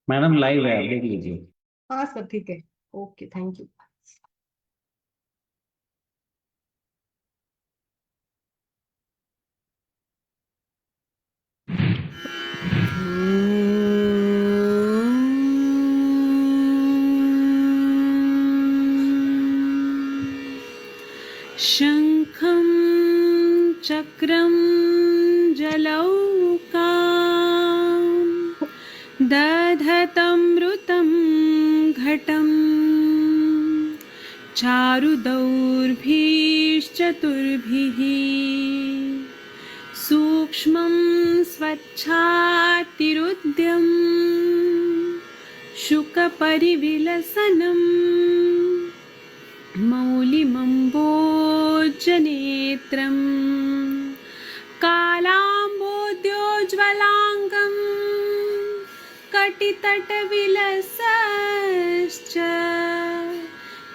Madam live है, आप देख लीजिए। हाँ सर, ठीक है। Okay, thank you. शङ्खं चक्रं जलौकां दधतमृतं घटं चारुदौर्भिश्चतुर्भिः सूक्ष्मं स्वच्छातिरुद्यं शुकपरिविलसनम् मौलिमम्बोजनेत्रं कालाम्बोद्योज्ज्वलाङ्गं कटितटविलसश्च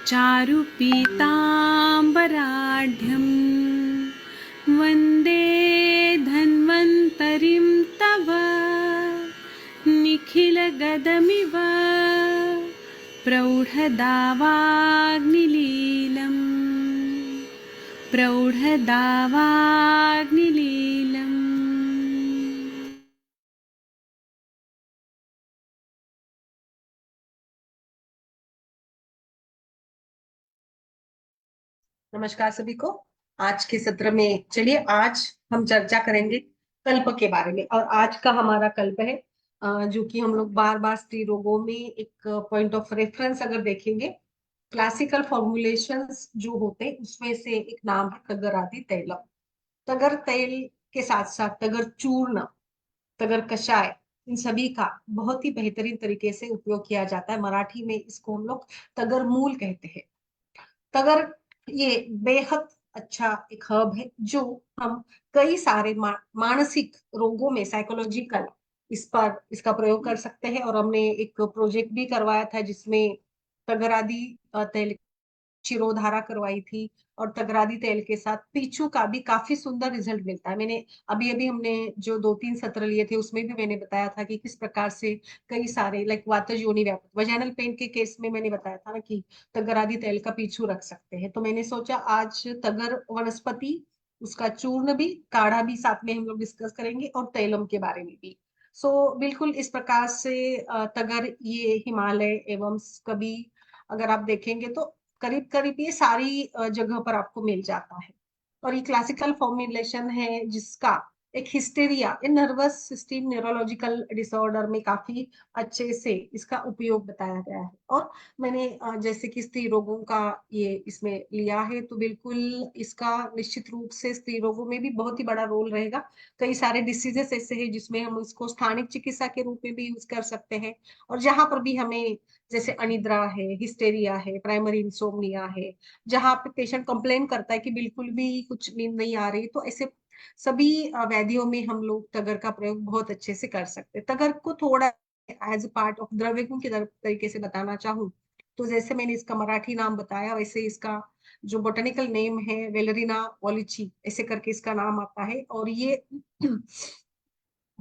चारुपीताम्बराढ्यं वन्दे धन्वन्तरिं तव निखिलगदमिव प्रौढदावाग्निलीलम् प्रौढदावाग्निलीलम्। नमस्कार सभी को। आज के सत्र में चलिए आज हम चर्चा करेंगे कल्प के बारे में। और आज का हमारा कल्प है जो कि हम लोग बार बार स्त्री रोगों में एक पॉइंट ऑफ रेफरेंस अगर देखेंगे, क्लासिकल फॉर्मुलेशंस जो होते हैं उसमें से एक नाम है तगर आदि तैलम। तगर तेल के साथ साथ तगर चूर्ण, तगर कषाय, इन सभी का बहुत ही बेहतरीन तरीके से उपयोग किया जाता है। मराठी में इसको हम लोग तगर मूल कहते हैं। तगर ये बेहद अच्छा एक हर्ब है जो हम कई सारे मानसिक रोगों में साइकोलॉजिकल इस पर इसका प्रयोग कर सकते हैं। और हमने एक प्रोजेक्ट भी करवाया था जिसमें तगरादी तेल शिरोधारा करवाई थी। और तगरादी तेल के साथ पीछू का भी काफी सुंदर रिजल्ट मिलता है। मैंने अभी अभी हमने जो 2-3 सत्र लिए थे उसमें भी मैंने बताया था कि किस प्रकार से कई सारे लाइक वातज योनि व्यापक वजाइनल पेन के केस में मैंने बताया था ना कि तगर आदि तेल का पीछू रख सकते हैं। तो मैंने सोचा आज तगर वनस्पति, उसका चूर्ण भी, काढ़ा भी साथ में हम लोग डिस्कस करेंगे और तैलम के बारे में भी। बिल्कुल इस प्रकार से तगर ये हिमालय एवं कभी अगर आप देखेंगे तो करीब करीब ये सारी जगह पर आपको मिल जाता है। और ये क्लासिकल फॉर्मुलेशन है जिसका एक हिस्टेरिया, ये नर्वस सिस्टम न्यूरोलॉजिकल डिसऑर्डर में काफी अच्छे से इसका उपयोग बताया गया है। और मैंने जैसे कि स्त्री रोगों का ये इसमें लिया है तो बिल्कुल इसका निश्चित रूप से स्त्री रोगों में भी बहुत ही बड़ा रोल रहेगा। कई सारे डिसीजेस ऐसे हैं जिसमें हम इसको स्थानिक चिकित्सा के रूप में भी यूज कर सकते हैं। और जहां पर भी हमें जैसे अनिद्रा है, हिस्टेरिया है, प्राइमरी इंसोम्निया है, जहां पे पेशेंट कंप्लेन करता है कि बिल्कुल भी कुछ नींद नहीं आ रही, तो ऐसे सभी व्याधियों में हम लोग तगर का प्रयोग बहुत अच्छे से कर सकते हैं। तगर को थोड़ा एज अ पार्ट ऑफ द्रव्य गुण के तरीके से बताना चाहूँ तो जैसे मैंने इसका मराठी नाम बताया वैसे इसका जो बोटेनिकल नेम है वेलरिना ओलिची ऐसे करके इसका नाम आता है। और ये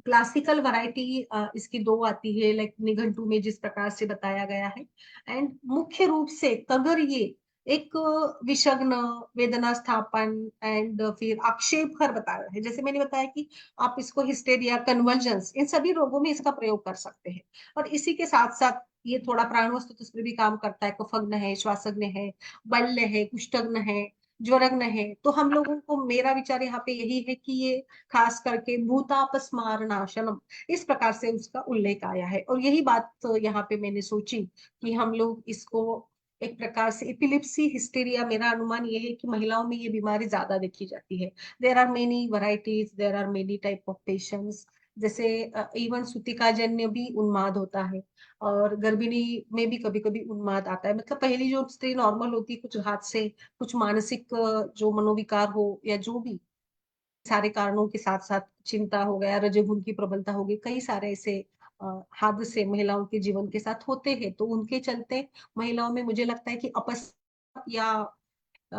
क्लासिकल वैरायटी इसकी दो आती है लाइक निघंटू में जिस प्रकार से बताया गया है। एंड मुख्य रूप से तगर ये एक विषग्न, वेदना स्थापन एंड फिर आक्षेप कर बताया है। जैसे मैंने बताया कि आप इसको हिस्टेरिया, कन्वर्जेंस, इन सभी रोगों में इसका प्रयोग कर सकते हैं। और इसी के साथ साथ ये थोड़ा प्राणवस्तु पर भी काम करता है। कफग्न है, श्वासग्न है, बल्य है, कुष्ठग्न है, ज्वरग्न है। तो हम लोगों को, मेरा विचार यहाँ पे यही है कि ये खास करके भूतापस्मारणाशनम इस प्रकार से उसका उल्लेख आया है। और यही बात तो यहाँ पे मैंने सोची कि हम लोग इसको एक प्रकार से एपिलिप्सी, हिस्टेरिया, मेरा अनुमान ये है कि महिलाओं में ये बीमारी ज्यादा देखी जाती है। There are many varieties, there are many type of patients. जैसे इवन सूतिकाजन्य भी उन्माद होता है और गर्भिणी में भी कभी कभी उन्माद आता है। मतलब पहली जो स्त्री नॉर्मल होती है, कुछ हाथ से कुछ मानसिक जो मनोविकार हो या जो भी सारे कारणों के साथ साथ चिंता हो गया, रजोगुण की प्रबलता हो गई, कई सारे ऐसे हादसे महिलाओं के जीवन के साथ होते हैं। तो उनके चलते महिलाओं में मुझे लगता है कि अपस या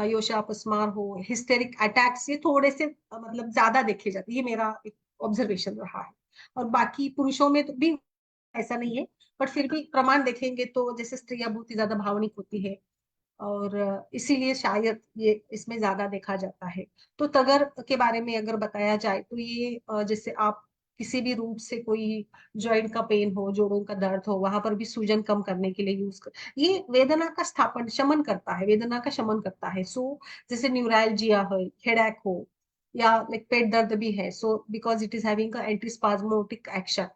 योशा अपस्मार हो, हिस्टेरिक अटैक्स ये थोड़े से मतलब ज्यादा देखे जाते हैं। ये मेरा एक ऑब्जर्वेशन रहा है। और बाकी पुरुषों में तो भी ऐसा नहीं है, बट फिर भी प्रमाण देखेंगे तो जैसे स्त्रियां बहुत ही ज्यादा भावनिक होती है, और इसीलिए शायद ये इसमें ज्यादा देखा जाता है। तो तगर के बारे में अगर बताया जाए तो ये जैसे आप किसी भी रूप से कोई जॉइंट का पेन हो, जोड़ों का दर्द हो, वहां पर भी सूजन कम करने के लिए यूज कर, ये वेदना का स्थापन शमन करता है, वेदना का शमन करता है। सो जैसे न्यूरैल्जिया हो, हेडेक हो, या लाइक पेट दर्द भी है, so because it is having anti spasmodic action.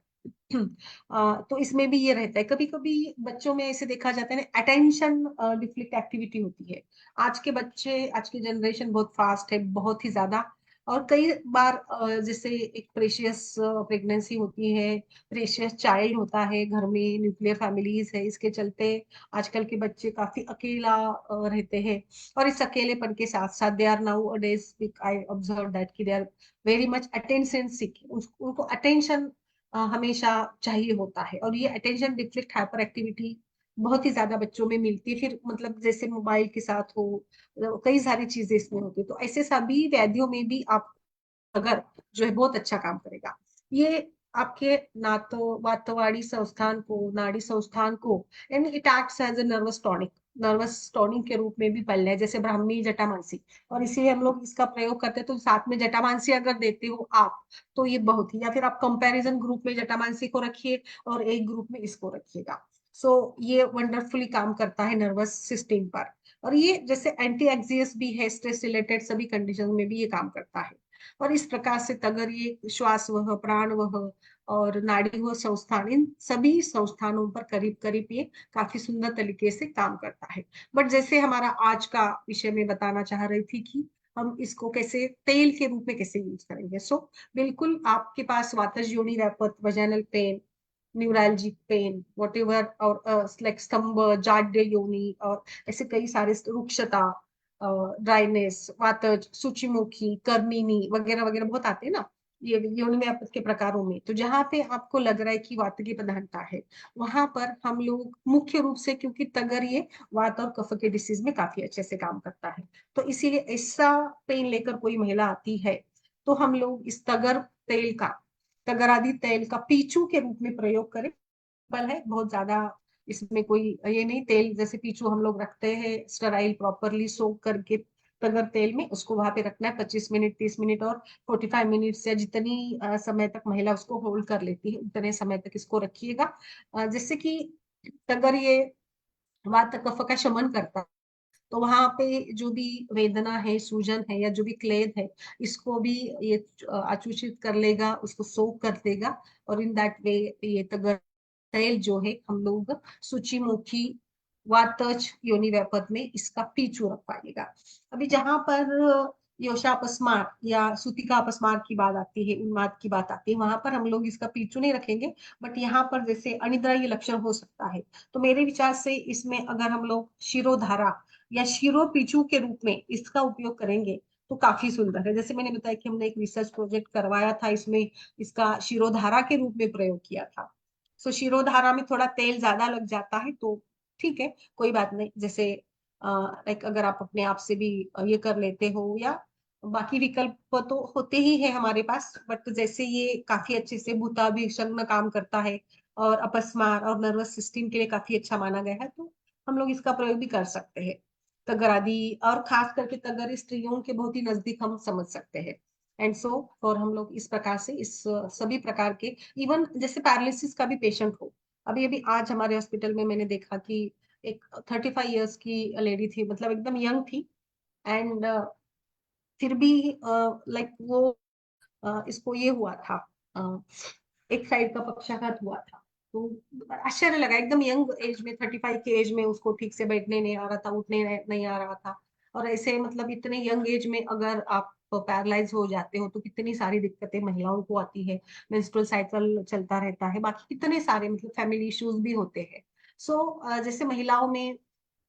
तो इसमें भी ये रहता है। कभी कभी बच्चों में ऐसे देखा जाता है ना, अटेंशन डिफ्लिक्ट एक्टिविटी होती है। आज के बच्चे, आज की जनरेशन बहुत फास्ट है, बहुत ही ज्यादा। और कई बार जैसे एक प्रेशियस प्रेगनेंसी होती है, प्रेशियस चाइल्ड होता है घर में, न्यूक्लियर फैमिलीज है, इसके चलते आजकल के बच्चे काफी अकेला रहते हैं। और इस अकेलेपन के साथ साथ they are nowadays, I observe that कि they are very much attention seeking. उनको अटेंशन हमेशा चाहिए होता है, और ये अटेंशन डिफ्लिक्ट हाइपर एक्टिविटी बहुत ही ज्यादा बच्चों में मिलती है। फिर मतलब जैसे मोबाइल के साथ हो, कई सारी चीजें इसमें होती है। तो ऐसे सभी व्याधियों में भी आप अगर जो है बहुत अच्छा काम करेगा। ये आपके नातो वातवाड़ी संस्थान को, नाड़ी संस्थान को, and it acts as a nervous tonic, nervous tonic के रूप में भी पल है, जैसे ब्राह्मी जटामांसी। और इसीलिए हम लोग इसका प्रयोग करते हैं। तो साथ में जटामांसी अगर देते हो आप, तो ये बहुत ही, या फिर आप कंपैरिजन ग्रुप में जटामांसी को रखिए और एक ग्रुप में इसको रखिएगा। सो ये वंडरफुली काम करता है नर्वस सिस्टम पर। और ये जैसे एंटी एक्सियस भी है, स्ट्रेस रिलेटेड सभी कंडीशन में भी ये काम करता है। और इस प्रकार से तगर ये श्वास वह, प्राण वह और नाड़ी वह संस्थान, इन सभी संस्थानों पर करीब करीब ये काफी सुंदर तरीके से काम करता है। बट जैसे हमारा आज का विषय में बताना चाह रही थी कि हम इसको कैसे तेल के रूप में कैसे यूज करेंगे। सो बिल्कुल आपके पास वातज योनि रैपथ, vaginal pain, neuralgic pain, whatever, और लाइक स्तंभ, जाड्य योनि, और ऐसे कई सारे, रुक्षता, ड्राइनेस, वातज, सूचीमुखी, कर्निनी वगैरह वगैरह बहुत आते हैं ना ये योनि में आपद के प्रकारों में। तो जहां पे आपको लग रहा है कि वात की प्रधानता है, वहां पर हम लोग मुख्य रूप से, क्योंकि तगर ये वात और कफ के डिसीज में काफी अच्छे से काम करता है, तो इसीलिए ऐसा पेन लेकर कोई महिला आती है, तो हम लोग इस तगर तेल का, तगर आदि तेल का पीचू के रूप में प्रयोग करें। सिंपल है, बहुत ज्यादा इसमें कोई ये नहीं। तेल जैसे पीछू हम लोग रखते हैं स्टराइल प्रॉपरली सोक करके तगर तेल में, उसको वहां पे रखना है 25 मिनट, 30 मिनट, और 45 मिनट से जितनी समय तक महिला उसको होल्ड कर लेती है उतने समय तक इसको रखिएगा। जिससे कि तगर ये वात कफ का शमन करता है। तो वहां पे जो भी वेदना है, सूजन है, या जो भी क्लेद है, इसको भी ये आचूषित कर लेगा, उसको सोख कर देगा। और इन दैट वे ये तगर तेल जो है हम लोग सूचीमुखी वातज योनि वेपथ में इसका पीछू रख पाएगा। अभी जहां पर योशा अपस्मार या सूतिका अपस्मार की बात आती है, उन्माद की बात आती है, वहां पर हम लोग इसका पीछू नहीं रखेंगे। बट यहाँ पर जैसे अनिद्रा ये लक्षण हो सकता है, तो मेरे विचार से इसमें अगर हम लोग शिरोधारा या शिरो पीछू के रूप में इसका उपयोग करेंगे तो काफी सुंदर है। जैसे मैंने बताया कि हमने एक रिसर्च प्रोजेक्ट करवाया था, इसमें इसका शिरोधारा के रूप में प्रयोग किया था। सो शिरोधारा में थोड़ा तेल ज्यादा लग जाता है, तो ठीक है, कोई बात नहीं। जैसे लाइक अगर आप अपने आप से भी ये कर लेते हो, या बाकी विकल्प तो होते ही है हमारे पास, बट जैसे ये काफी अच्छे से भूताभिषण में काम करता है और अपस्मार और नर्वस सिस्टम के लिए काफी अच्छा माना गया है, तो हम लोग इसका प्रयोग भी कर सकते हैं। तगर आदि, और खास करके तगर स्त्रियों के बहुत ही नजदीक हम समझ सकते हैं। एंड सो, और हम लोग इस प्रकार से इस सभी प्रकार के, इवन जैसे पैरालिसिस का भी पेशेंट हो। अभी अभी आज हमारे हॉस्पिटल में मैंने देखा कि एक 35 इयर्स की लेडी थी, मतलब एकदम यंग थी। एंड फिर भी लाइक वो इसको ये हुआ था, अ, एक साइड का पक्षाघात हुआ था। तो आश्चर्य लगा, एकदम यंग एज में, 35 के एज में उसको ठीक से बैठने नहीं आ रहा था, उठने नहीं आ रहा था। और ऐसे मतलब इतने यंग एज में अगर आप पैरालाइज हो जाते हो तो कितनी सारी दिक्कतें महिलाओं को आती है। मेंस्ट्रुअल साइकिल चलता रहता है, बाकी कितने सारे मतलब फैमिली इश्यूज भी होते हैं। सो जैसे महिलाओं में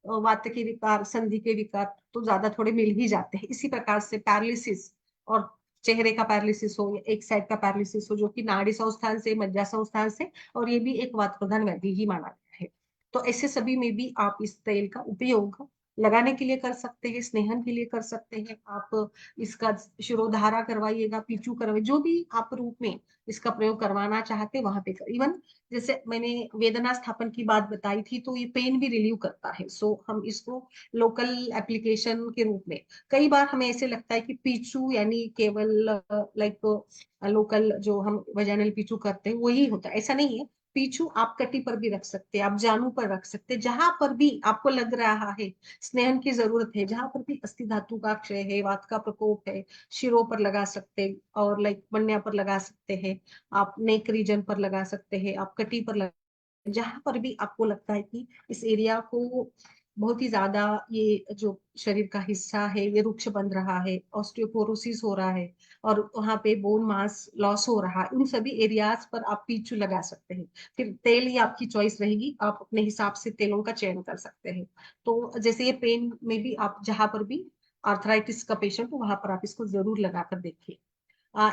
वात के विकार, संधि के विकार तो ज्यादा थोड़े मिल ही जाते हैं। इसी प्रकार से पैरालिसिस, और चेहरे का पैरालिसिस हो या एक साइड का पैरालिसिस हो, जो कि नाड़ी संस्थान से, मज्जा संस्थान से, और ये भी एक वात प्रधान व्याधि ही माना गया है। तो ऐसे सभी में भी आप इस तेल का उपयोग लगाने के लिए कर सकते हैं, स्नेहन के लिए कर सकते हैं आप। इसका शिरोधारा करवाइएगा, पीचू करवाइए, जो भी आप रूप में इसका प्रयोग करवाना चाहते हैं वहां पे कर। इवन जैसे मैंने वेदना स्थापन की बात बताई थी, तो ये पेन भी रिलीव करता है। सो हम इसको लोकल एप्लीकेशन के रूप में, कई बार हमें ऐसे लगता है कि पीचू यानी केवल लाइक लोकल जो हम वजाइनल पीचू करते हैं वही होता है, ऐसा नहीं है। पीछू आप कटी पर भी रख सकते हैं, आप जानू पर रख सकते हैं, जहां पर भी आपको लग रहा है स्नेहन की जरूरत है, जहां पर भी अस्थि धातु का क्षय है, वात का प्रकोप है, शिरों पर लगा सकते हैं, और लाइक बन्या पर लगा सकते हैं, आप नेक रीजन पर लगा सकते हैं, आप कटी पर लगा, जहां पर भी आपको लगता है कि इस एरिया को बहुत ही ज्यादा ये जो शरीर का हिस्सा है ये रुक्ष बन रहा है, ऑस्टियोपोरोसिस हो रहा है, और वहां पे बोन मास लॉस हो रहा है, उन सभी एरियाज पर आप पीचू लगा सकते हैं। फिर तेल ही आपकी चॉइस रहेगी, आप अपने हिसाब से तेलों का चयन कर सकते हैं। तो जैसे ये पेन में भी आप जहां पर भी आर्थराइटिस का पेशेंट हो वहां पर आप इसको जरूर लगा कर देखिए।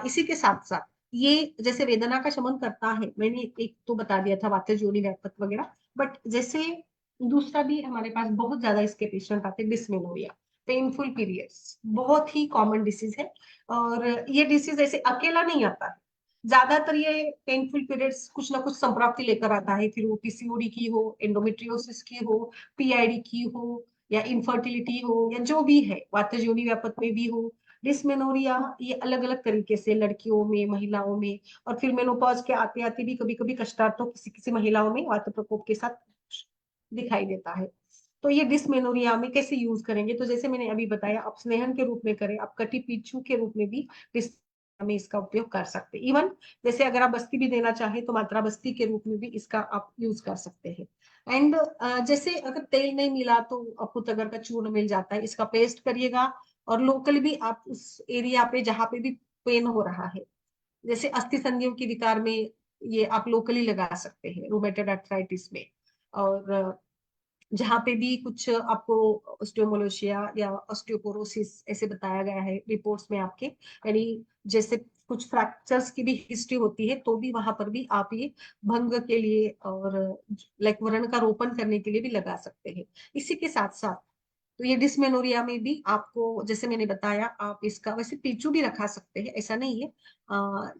इसी के साथ साथ ये जैसे वेदना का शमन करता है, मैंने एक तो बता दिया था वात जोनी व्यापक वगैरह, बट जैसे दूसरा भी हमारे पास बहुत ज्यादा इसके पेशेंट आते हैं, डिस्मेनोरिया, पेनफुल पीरियड्स, बहुत ही कॉमन डिसीज है। और ये डिसीज ऐसे अकेला नहीं आता है, ज्यादातर ये पेनफुल पीरियड्स कुछ ना कुछ संप्राप्ति लेकर आता है, फिर वो पीसीओडी की हो, एंडोमेट्रियोसिस की हो, पीआईडी की हो, या इनफर्टिलिटी हो, या जो भी है, वातजोनी व्यापक में भी हो, डिस्मेनोरिया, ये अलग अलग तरीके से लड़कियों में, महिलाओं में, और फिर मेनोपॉज के आते आते भी कभी कभी कष्टार्थ तो किसी किसी महिलाओं में वात प्रकोप के साथ दिखाई देता है। तो ये डिस्मेनोरिया में कैसे यूज करेंगे, तो जैसे मैंने अभी बताया, आप स्नेहन के रूप में करें, आप कटी पीछू के रूप में भी में इसका उपयोग कर सकते हैं। इवन जैसे अगर आप बस्ती भी देना चाहे तो मात्रा बस्ती के रूप में भी इसका आप यूज कर सकते हैं। एंड जैसे अगर तेल नहीं मिला तो आपको तगर का चूर्ण मिल जाता है, इसका पेस्ट करिएगा, और लोकल भी आप उस एरिया पे जहाँ पे भी पेन हो रहा है, जैसे अस्थि संधियों की विकार में ये आप लोकली लगा सकते हैं, रूमेटोइड आर्थराइटिस में। और जहाँ पे भी कुछ आपको ऑस्टियोमोलोशिया या ऑस्टियोपोरोसिस ऐसे बताया गया है रिपोर्ट्स में आपके, यानी जैसे कुछ फ्रैक्चर्स की भी हिस्ट्री होती है, तो भी वहां पर भी आप ये भंग के लिए और लाइक व्रण का रोपण करने के लिए भी लगा सकते हैं। इसी के साथ साथ तो ये डिस्मेनोरिया में भी आपको जैसे मैंने बताया, आप इसका वैसे पीचू भी रखा सकते हैं, ऐसा नहीं है।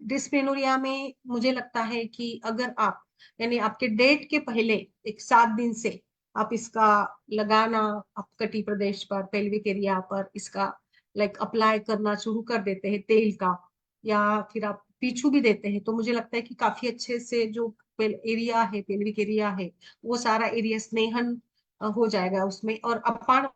डिस्मेनोरिया में मुझे लगता है कि अगर आप यानी आपके डेट के पहले एक 7 दिन से आप इसका लगाना, आप कटी प्रदेश पर, पेल्विक एरिया पर इसका लाइक अप्लाई करना शुरू कर देते हैं तेल का, या फिर आप पीछू भी देते हैं, तो मुझे लगता है कि काफी अच्छे से जो एरिया है, पेल्विक एरिया है, वो सारा एरिया स्नेहन हो जाएगा उसमें, और अपान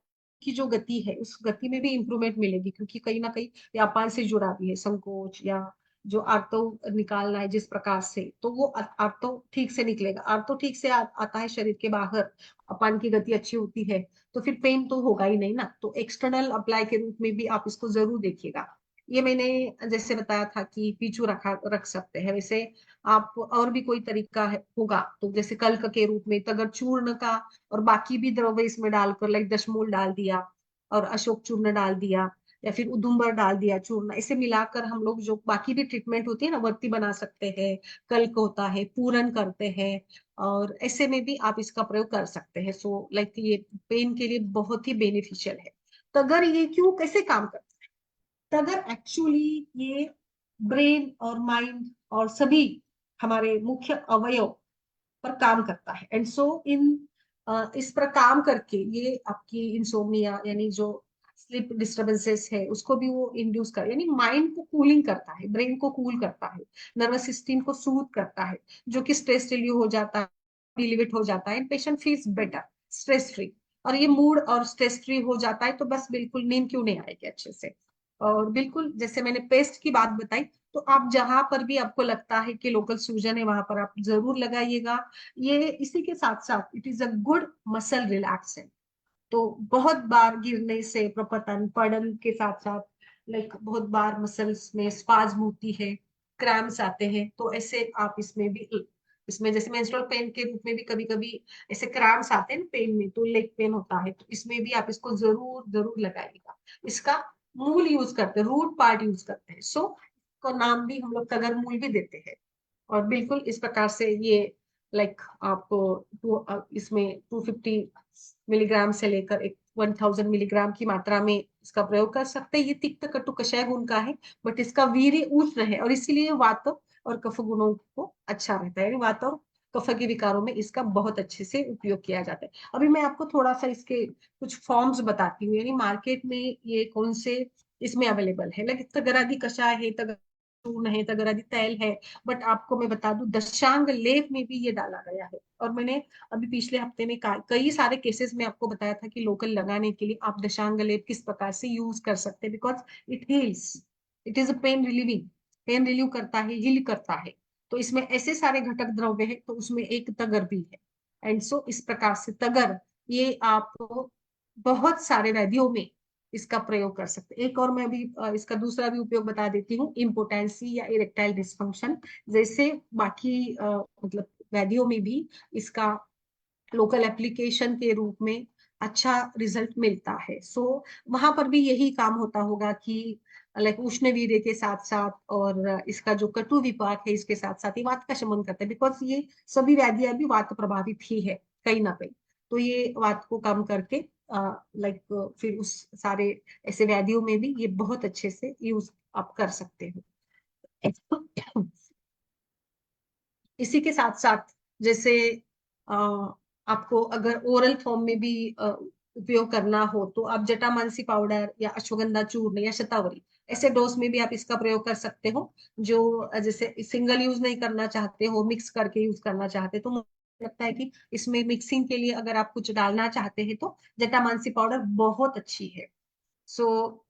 की जो गति है उस गति में भी इंप्रूवमेंट मिलेगी, क्योंकि कहीं ना कहीं व्यापार से जुड़ा भी है, संकोच या जो आर्तो निकालना है जिस प्रकार से, तो वो आर्तो ठीक से निकलेगा, आर्तो ठीक से आता है शरीर के बाहर, अपान की गति अच्छी होती है, तो फिर पेन तो होगा ही नहीं ना। तो एक्सटर्नल अप्लाई के रूप में भी आप इसको जरूर देखिएगा। ये मैंने जैसे बताया था कि पीछू रख सकते हैं, वैसे आप और भी कोई तरीका है होगा तो जैसे कल्क के रूप में तगर चूर्ण का, और बाकी भी द्रव्य इसमें डालकर लाइक दशमूल डाल दिया, और अशोक चूर्ण डाल दिया, या फिर उदुम्बर डाल दिया चूर्ण, इसे मिलाकर हम लोग जो बाकी भी ट्रीटमेंट होती है ना, वर्ती बना सकते हैं, कल्क होता है, पूरन करते हैं, और ऐसे में भी आप इसका प्रयोग कर सकते हैं। सो लाइक ये पेन के लिए बहुत ही बेनिफिशियल है। तो अगर ये क्यों कैसे काम करता है, तो अगर एक्चुअली ये ब्रेन और माइंड और सभी हमारे मुख्य अवयव पर काम करता है, एंड सो इन इस पर काम करके ये आपकी इंसोम्निया यानी जो स्लीप डिस्टरबेंसेस है उसको भी वो इंड्यूस कर, यानी माइंड को कूलिंग करता है, ब्रेन को कूल करता है, नर्वस सिस्टम को सूद करता है, जो कि स्ट्रेस रिलीव हो जाता है, रिलीवेट हो जाता है, patient feels better, stress free, और ये मूड और स्ट्रेस फ्री हो जाता है, तो बस बिल्कुल नींद क्यों नहीं आएगी अच्छे से। और बिल्कुल जैसे मैंने पेस्ट की बात बताई, तो आप जहां पर भी आपको लगता है कि लोकल सूजन है वहां पर आप जरूर लगाइएगा। ये इसी के साथ साथ it is a good muscle relaxant. तो बहुत बार गिरने से प्रपतन पड़न के साथ साथ लाइक बहुत बार मसल्स में स्पाज्म होती है, क्रैम्स आते हैं, तो ऐसे आप इसमें भी, इसमें जैसे मेंस्ट्रुअल पेन के रूप में भी कभी कभी ऐसे क्रैम्स आते हैं पेन में, तो लेग पेन होता है, तो इसमें भी आप इसको जरूर जरूर लगाइएगा। इसका मूल यूज करते हैं, रूट पार्ट यूज करते हैं, सो को नाम भी हम लोग तगर मूल भी देते हैं। और बिल्कुल इस प्रकार से ये लाइक आप इसमें 250 मिलीग्राम से लेकर एक 1000 मिलीग्राम की मात्रा में इसका प्रयोग कर सकते हैं। ये तिक्त कटु कषाय गुण का है, बट इसका वीर्य उष्ण है और इसीलिए वात और कफ गुणों को अच्छा रहता है, यानी वात और कफ के विकारों में इसका बहुत अच्छे से उपयोग किया जाता है। अभी मैं आपको थोड़ा सा इसके कुछ फॉर्म्स बताती हूँ, यानी मार्केट में ये कौन से इसमें अवेलेबल है। लाइक तगरादि कषाय है, तगर चूर्ण है, तगरादि तैल है, बट आपको मैं बता दूं दशांग लेप में भी ये डाला गया है। और मैंने अभी पिछले हफ्ते में कई सारे केसेस में आपको बताया था कि लोकल लगाने के लिए आप दशांग लेप किस प्रकार से यूज कर सकते हैं, because it heels, it is a pain relieving, pain relieve करता है, हील करता है। तो इसमें ऐसे सारे घटक द्रव्य है, तो उसमें एक तगर भी है। एंड सो इस प्रकार से तगर ये आप बहुत सारे व्याधियों में इसका प्रयोग कर सकते हैं। एक और मैं अभी इसका दूसरा भी उपयोग बता देती हूँ, इम्पोटेंसी या इरेक्टाइल डिस्फंक्शन जैसे बाकी मतलब व्याधियों में भी इसका लोकल एप्लीकेशन के रूप में अच्छा रिजल्ट मिलता है। सो वहां पर भी यही काम होता होगा कि लाइक उष्ण वीर्य के साथ साथ और इसका जो कटु विपाक है इसके साथ साथ ये वात का शमन करता है, बिकॉज ये सभी व्याधियां भी वात प्रभावित ही है कहीं ना कहीं। तो ये वात को कम करके लाइक फिर उस सारे ऐसे व्याधियों में भी ये बहुत अच्छे से यूज आप कर सकते हो। इसी के साथ साथ जैसे आपको अगर ओरल फॉर्म में भी उपयोग करना हो तो आप जटामांसी पाउडर या अश्वगंधा चूर्ण या शतावरी ऐसे डोज में भी आप इसका प्रयोग कर सकते हो। जो जैसे सिंगल यूज नहीं करना चाहते हो, मिक्स करके यूज करना चाहते हो, तो मुझे लगता है कि इसमें मिक्सिंग के लिए अगर आप कुछ डालना चाहते हैं तो जटामांसी पाउडर बहुत अच्छी है। सो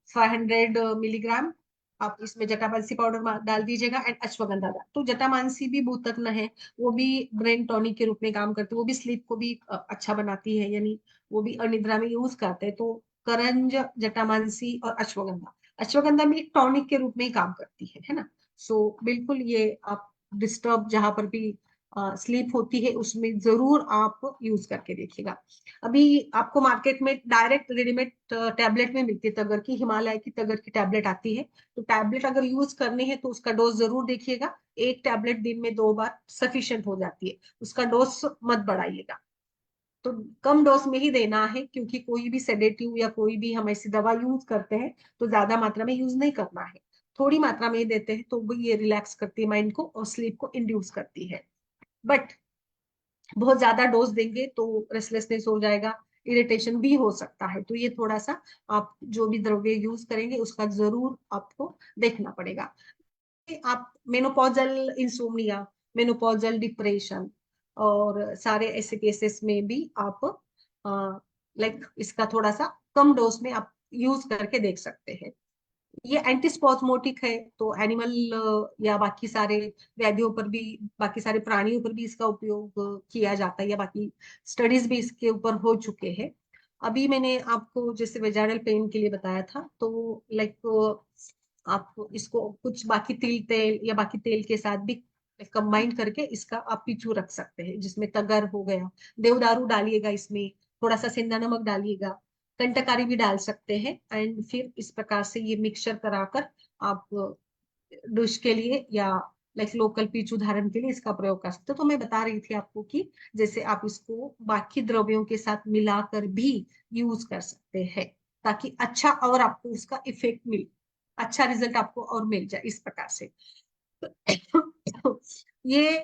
500 मिलीग्राम आप इसमें जटामांसी पाउडर डाल दीजिएगा एंड अश्वगंधा डाल। तो जटामांसी भी भूतग्न है, वो भी ब्रेन टॉनिक के रूप में काम करती है, वो भी स्लीप को भी अच्छा बनाती है, यानी वो भी अनिद्रा में यूज करते हैं। तो करंज, जटामांसी और अश्वगंधा, अश्वगंधा भी एक टॉनिक के रूप में ही काम करती है ना। सो बिल्कुल ये आप डिस्टर्ब जहां पर भी स्लीप होती है उसमें जरूर आप यूज करके देखिएगा। अभी आपको मार्केट में डायरेक्ट रेडीमेड टैबलेट में मिलती है तगर की, हिमालय की तगर की टैबलेट आती है। तो टैबलेट अगर यूज करनी है तो उसका डोज जरूर देखिएगा, एक टैबलेट दिन में 2 बार सफिशिएंट हो जाती है, उसका डोज मत बढ़ाइएगा। तो कम डोज में ही देना है, क्योंकि कोई भी सेडेटिव या कोई भी हम ऐसी दवा यूज करते हैं तो ज्यादा मात्रा में यूज नहीं करना है, थोड़ी मात्रा में ही देते हैं तो वो ये रिलैक्स करती है माइंड को और स्लीप को इंड्यूस करती है। बट बहुत ज्यादा डोज देंगे तो रेस्टलेसनेस हो जाएगा, इरिटेशन भी हो सकता है। तो ये थोड़ा सा आप जो भी द्रव्य यूज करेंगे उसका जरूर आपको देखना पड़ेगा। आप मेनोपॉजल इंसोम्निया, मेनोपॉजल डिप्रेशन और सारे ऐसे केसेस में भी आप लाइक इसका थोड़ा सा कम डोज में आप यूज करके देख सकते हैं। ये एंटीस्पॉज्मोटिक है, तो एनिमल या बाकी सारे व्याधियों पर भी, बाकी सारे प्राणियों पर भी इसका उपयोग किया जाता है, या बाकी स्टडीज भी इसके ऊपर हो चुके हैं। अभी मैंने आपको जैसे वेजाइनल पेन के लिए बताया था, तो लाइक आप इसको कुछ बाकी तिल तेल या बाकी तेल के साथ भी कंबाइन करके इसका आप पिचू रख सकते हैं, जिसमें तगर हो गया, देवदारू डालिएगा, इसमें थोड़ा सा सेंधा नमक डालिएगा, कंटकारी भी डाल सकते हैं। एंड फिर इस प्रकार से ये मिक्सचर कराकर आप डिश के लिए या लाइक लोकल पीचू धारण के लिए इसका प्रयोग कर सकते हो। तो मैं बता रही थी आपको कि जैसे आप इसको बाकी द्रव्यों के साथ मिलाकर भी यूज कर सकते हैं, ताकि अच्छा और आपको उसका इफेक्ट मिले, अच्छा रिजल्ट आपको और मिल जाए इस प्रकार से। ये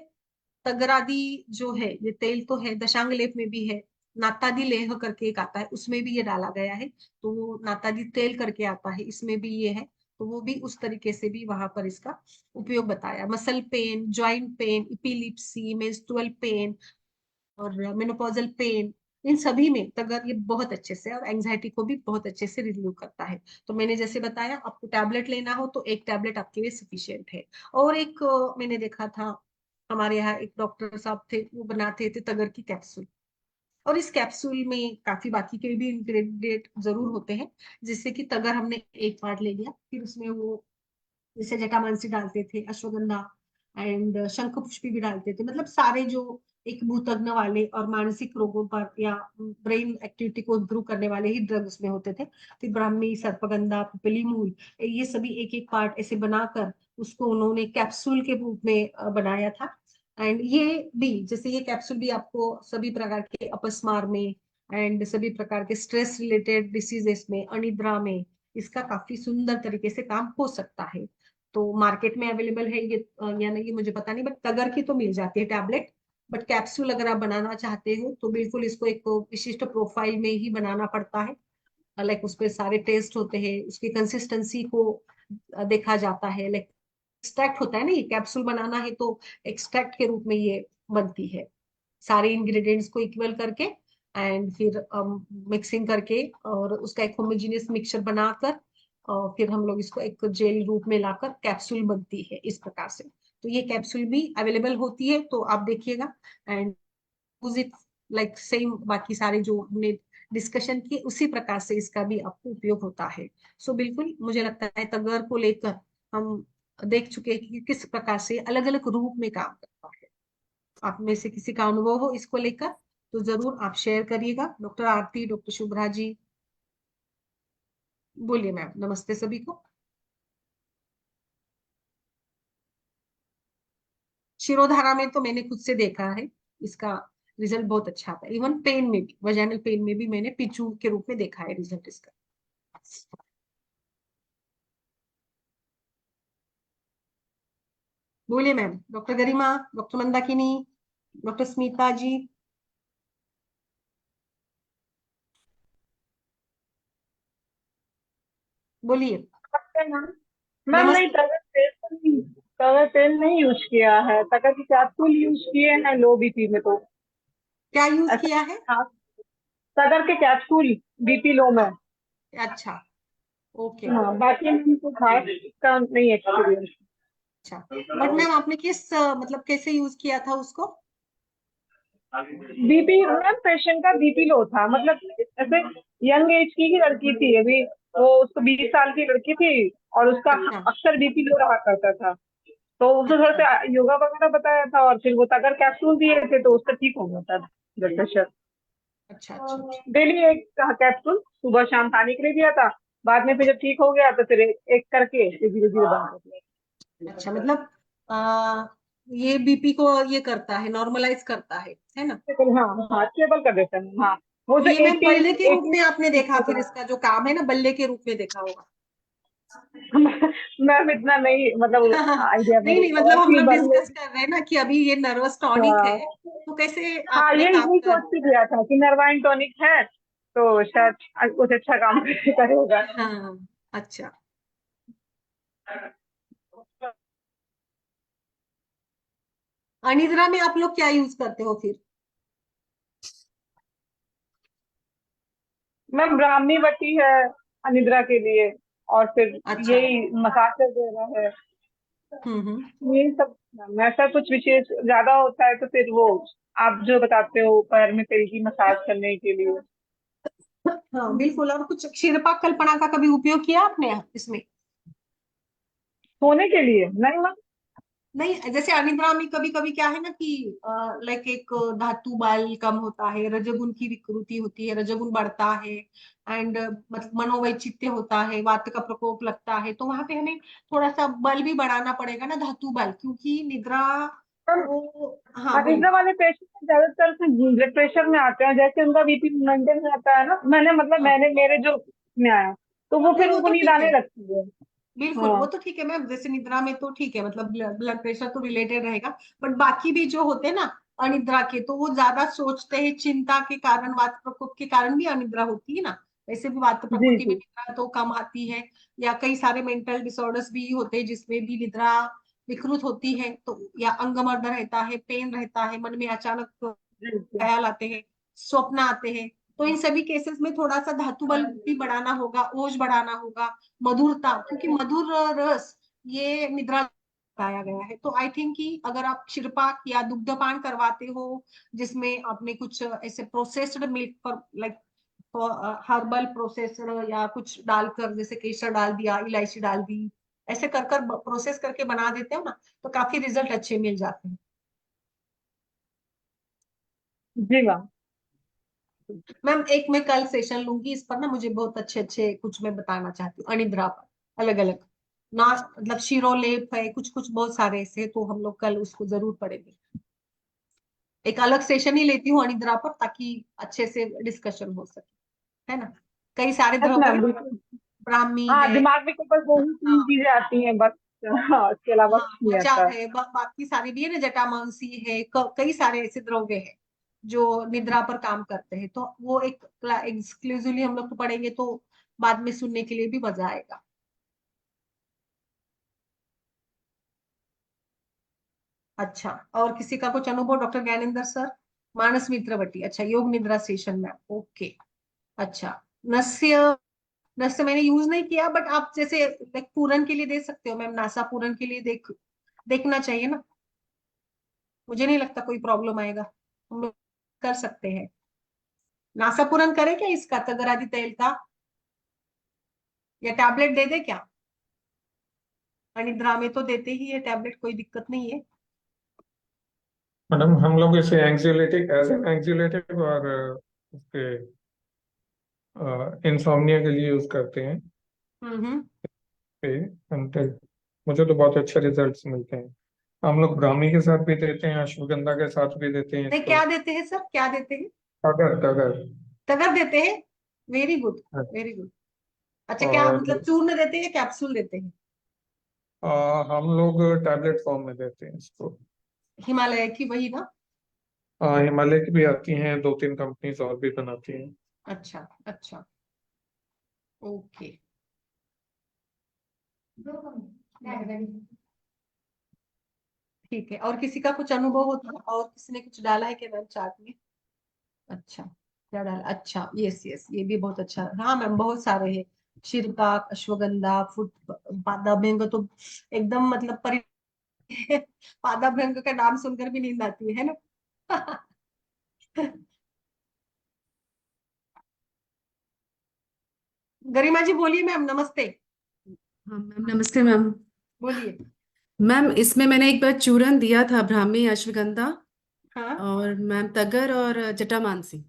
तगरादि जो है, ये तेल तो है, दशांग लेप में भी है, नातादि लेह करके एक आता है उसमें भी ये डाला गया है। तो वो नातादि तेल करके आता है, इसमें भी ये है। तो वो भी उस तरीके से भी वहां पर इसका उपयोग बताया। Muscle pain, joint pain, epilepsy, menstrual pain और मेनोपॉजल पेन, इन सभी में तगर ये बहुत अच्छे से, और एंजाइटी को भी बहुत अच्छे से रिलीव करता है। तो मैंने जैसे बताया, आपको टैबलेट लेना हो तो एक टैबलेट आपके लिए सफिशियंट है। और एक मैंने देखा था हमारे यहाँ एक डॉक्टर साहब थे, वो बनाते थे तगर की कैप्सूल, और इस कैप्सूल में काफी बाकी के भी इंग्रेडिएंट जरूर होते हैं। जिससे कि तगर हमने एक पार्ट ले लिया, फिर उसमें वो जैसे जटामांसी डालते थे, अश्वगंधा एंड शंख पुष्पी भी डालते थे, मतलब सारे जो एक भूतग्न वाले और मानसिक रोगों पर या ब्रेन एक्टिविटी को इम्प्रूव करने वाले ही ड्रग उसमें होते थे। फिर ब्राह्मी, सर्पगंधा, पिपली मूल, ये सभी एक एक पार्ट ऐसे बनाकर उसको उन्होंने कैप्सूल के रूप में बनाया था। एंड ये भी, जैसे ये कैप्सूल भी आपको सभी प्रकार के अपस्मार में एंड सभी प्रकार के स्ट्रेस रिलेटेड डिसीजेस में, अनिद्रा में इसका काफी सुंदर तरीके से काम हो सकता है। तो मार्केट में अवेलेबल है ये या नहीं ये मुझे पता नहीं, बट तगर की तो मिल जाती है टैबलेट। बट कैप्सूल अगर आप बनाना चाहते हो तो बिल्कुल इसको एक विशिष्ट प्रोफाइल में ही बनाना पड़ता है। लाइक उस पे सारे टेस्ट होते हैं, उसकी कंसिस्टेंसी को देखा जाता है। लाइक एक्सट्रैक्ट होता है ना, ये कैप्सूल बनाना है तो एक्सट्रैक्ट के रूप में ये बनती है, सारे इंग्रेडिएंट्स को इक्वल करके एंड फिर मिक्सिंग करके और उसका एक होमोजेनियस मिक्सचर बनाकर और फिर हम लोग इसको एक जेल रूप में लाकर कैप्सूल बनती है इस प्रकार से। तो ये कैप्सूल भी अवेलेबल होती है, तो आप देखिएगा and use it like same बाकी सारे जो हमने डिस्कशन किए उसी प्रकार से इसका भी आपको उपयोग होता है। सो बिल्कुल मुझे लगता है तगर को लेकर हम देख चुके हैं कि किस प्रकार से अलग अलग रूप में काम करता है। आप में से किसी का अनुभव हो इसको लेकर तो जरूर आप शेयर करिएगा। डॉक्टर आरती, डॉक्टर शुभ्रा जी, बोलिए मैम। नमस्ते सभी को। शिरोधारा में तो मैंने खुद से देखा है, इसका रिजल्ट बहुत अच्छा आता है। इवन पेन में भी, वजाइनल पेन में भी मैंने पिचू के रूप में देखा है रिजल्ट इसका। बोलिए मैम। डॉक्टर गरिमा, डॉक्टर मंदाकिनी, डॉक्टर स्मिता जी, बोलिए। मैम मैम नहीं, नमस्ते। तवे तेल नहीं यूज किया है, तकर की कैप्सूल यूज किए हैं लो बीपी में। तो क्या यूज ऐसा किया है? खास तगर के कैप्सूल बीपी लो में। अच्छा, ओके। हाँ, बाकी मैम को खास का नहीं एक्सपीरियंस। अच्छा, बट मैम आपने किस मतलब कैसे यूज किया था उसको? बीपी मैम, पेशेंट का बीपी लो था, मतलब ऐसे यंग एज की ही लड़की थी अभी, वो उसको 20 साल की लड़की थी और उसका अच्छा अक्सर बीपी लो रहा करता था। तो उसे थोड़ा अच्छा सा योगा वगैरह बताया था और फिर वो तगर कैप्सूल दिए थे तो उससे ठीक हो गया था ब्लड प्रेशर। अच्छा अच्छा अच्छा। डेली एक कैप्सूल सुबह शाम खाने के लिए दिया था। बाद में फिर जब ठीक हो गया तो फिर एक करके धीरे धीरे बंद कर अच्छा दिया। मतलब ये बीपी को ये करता है, नॉर्मलाइज करता है ना? हाँ हाँ, स्टेबल कर देता है। हाँ, वो तो तो ये मैम 80 बल्ले के रूप 80 में आपने देखा, फिर इसका जो काम है ना बल्ले के रूप में देखा होगा। मैम इतना नहीं, मतलब आइडिया नहीं मेरे नहीं, को मतलब हम कि लोग बल्ले। डिस्कस कर रहे हैं ना कि अभी ये नर्वस टॉनिक है, हाँ तो कैसे हाँ, आपने ये काम यही कर। सोच के दिया था कि नरवाइन टॉनिक है तो शायद कुछ अच्छा काम करेगा। हाँ, अच्छा। अनिद्रा में आप लोग क्या यूज करते हो फिर? मैम ब्राह्मी बटी है अनिद्रा के लिए, और फिर अच्छा। यही मसाज वगैरह है, हम्म। यही सब। मैम ऐसा कुछ विशेष ज्यादा होता है तो फिर वो आप जो बताते हो पैर में तेल की मसाज करने के लिए। हाँ बिल्कुल। और कुछ क्षीरपा कल्पना का कभी उपयोग किया आपने इसमें? सोने के लिए नहीं मैम। नहीं, जैसे अनिद्रा में कभी कभी क्या है ना कि लाइक एक धातु बल कम होता है, रजोगुण की विकृति होती है, रजोगुण बढ़ता है एंड मतलब मनोवैचित्य होता है, वात का प्रकोप लगता है, तो वहां पे हमें थोड़ा सा बल भी बढ़ाना पड़ेगा ना, धातु बल, क्योंकि निद्रा मैम वो। हाँ अनिद्रा बोलिए। वाले पेशेंट ज्यादातर ब्लड प्रेशर में आते हैं, जैसे उनका बीपी मेंटेन रहता है ना, हाँ मैंने मेरे जो में आया तो वो नहीं फिर वो उनको तो नींद ठीक आने है, लगती है। बिल्कुल वो हाँ तो ठीक है मैम, जैसे निद्रा में तो ठीक है, मतलब ब्लड प्रेशर तो रिलेटेड रहेगा। बट बाकी भी जो होते हैं ना अनिद्रा के, तो वो ज्यादा सोचते हैं, चिंता के कारण, वात प्रकोप के कारण भी अनिद्रा होती है ना। वैसे भी वात जी प्रकृति में जी निद्रा तो कम आती है, या कई सारे मेंटल डिसऑर्डर्स भी होते हैं जिसमें भी निद्रा विकृत होती है, तो या अंगमर्द रहता है, पेन रहता है, मन में अचानक जी जी ख्याल आते हैं, स्वप्न आते हैं। तो इन सभी केसेस में थोड़ा सा धातु बल भी बढ़ाना होगा, ओज बढ़ाना होगा, मधुरता, क्योंकि मधुर रस ये निद्रा पाया गया है। तो आई थिंक कि अगर आप क्षीरपाक या दुग्धपान करवाते हो जिसमें आपने कुछ ऐसे प्रोसेस्ड मिल्क पर लाइक हर्बल प्रोसेसर या कुछ डालकर, जैसे केसर डाल दिया, इलायची डाल दी, ऐसे कर कर प्रोसेस करके बना देते हो ना, तो काफी रिजल्ट अच्छे मिल जाते हैं। जी मैम। मैम एक मैं कल सेशन लूंगी इस पर ना, मुझे बहुत अच्छे अच्छे कुछ मैं बताना चाहती हूँ अनिद्रा पर, अलग अलग ना, मतलब शिरोलेप है, कुछ कुछ बहुत सारे ऐसे, तो हम लोग कल उसको जरूर पढ़ेंगे। एक अलग सेशन ही लेती हूँ अनिद्रा पर, ताकि अच्छे से डिस्कशन हो सके, है ना। कई सारे यस द्रव्य मैम, हैं, बिल्कुल। ब्राह्मी हाँ, है। दिमाग में तो बस वही तीन हाँ चीजें आती हैं बस। हाँ, इसके अलावा हाँ, कुछ नहीं त्वचा आता। है, बाकी सारे भी है ना, जटामांसी है, कई सारे ऐसे द्रव्य हैं जो निद्रा पर काम करते हैं। तो वो एक एक्सक्लूसिवली हम लोग तो पढ़ेंगे, तो बाद में सुनने के लिए भी मजा आएगा। अच्छा, और किसी का कुछ अनुभव, डॉक्टर ज्ञानेंद्र सर? मानस मित्रवती, अच्छा, योग निद्रा सेशन में, ओके। अच्छा, नस्य, नस्य मैंने यूज नहीं किया, बट आप जैसे लाइक पूरन के लिए दे सकते हो मैम, नासा पूरन के लिए देखना चाहिए ना। मुझे नहीं लगता कोई प्रॉब्लम आएगा, हम लोग कर सकते हैं। नासा पूरन करें क्या इसका, तगरादि तेल का, या टैबलेट दे दे क्या? अनिद्रा में तो देते ही है टैबलेट, कोई दिक्कत नहीं है। मैडम हम लोग इसे एंग्जाइलेटिक एज एन एंग्जाइलेटिक और उसके इंसोम्निया के लिए यूज करते हैं। हम्म। पे until- मुझे तो बहुत अच्छे रिजल्ट्स मिलते हैं। हम लोग ब्राह्मी के साथ भी देते हैं, अश्वगंधा के साथ भी देते हैं नहीं, इसको। क्या देते हैं सर, क्या देते हैं? तगर तगर। तगर देते हैं, वेरी गुड, हाँ। Very good. अच्छा, क्या और मतलब चूर्ण देते हैं, कैप्सूल देते हैं? हम लोग टैबलेट फॉर्म में देते हैं इसको। हिमालय की वही ना? हिमालय की भी आती हैं, दो तीन कंपनीज और भी बनाती हैं। अच्छा अच्छा, ओके। ठीक है, और किसी का कुछ अनुभव होता है, और किसी ने कुछ डाला है क्या मैम चार्ट में? अच्छा, क्या डाला, अच्छा, यस यस, ये भी बहुत अच्छा, हाँ मैम, बहुत सारे हैं। शिरकाक, अश्वगंधा, फुट, पादाभ्यंग तो एकदम मतलब पादाभ्यंग का नाम सुनकर भी नींद आती है ना। गरिमा जी बोलिए मैम, नमस्ते। हाँ मैम, नमस्ते मैम। बोलिए। मैम, इसमें मैंने एक बार चूरन दिया था, ब्राह्मी, अश्वगंधा हाँ, और मैम तगर और जटामानसी।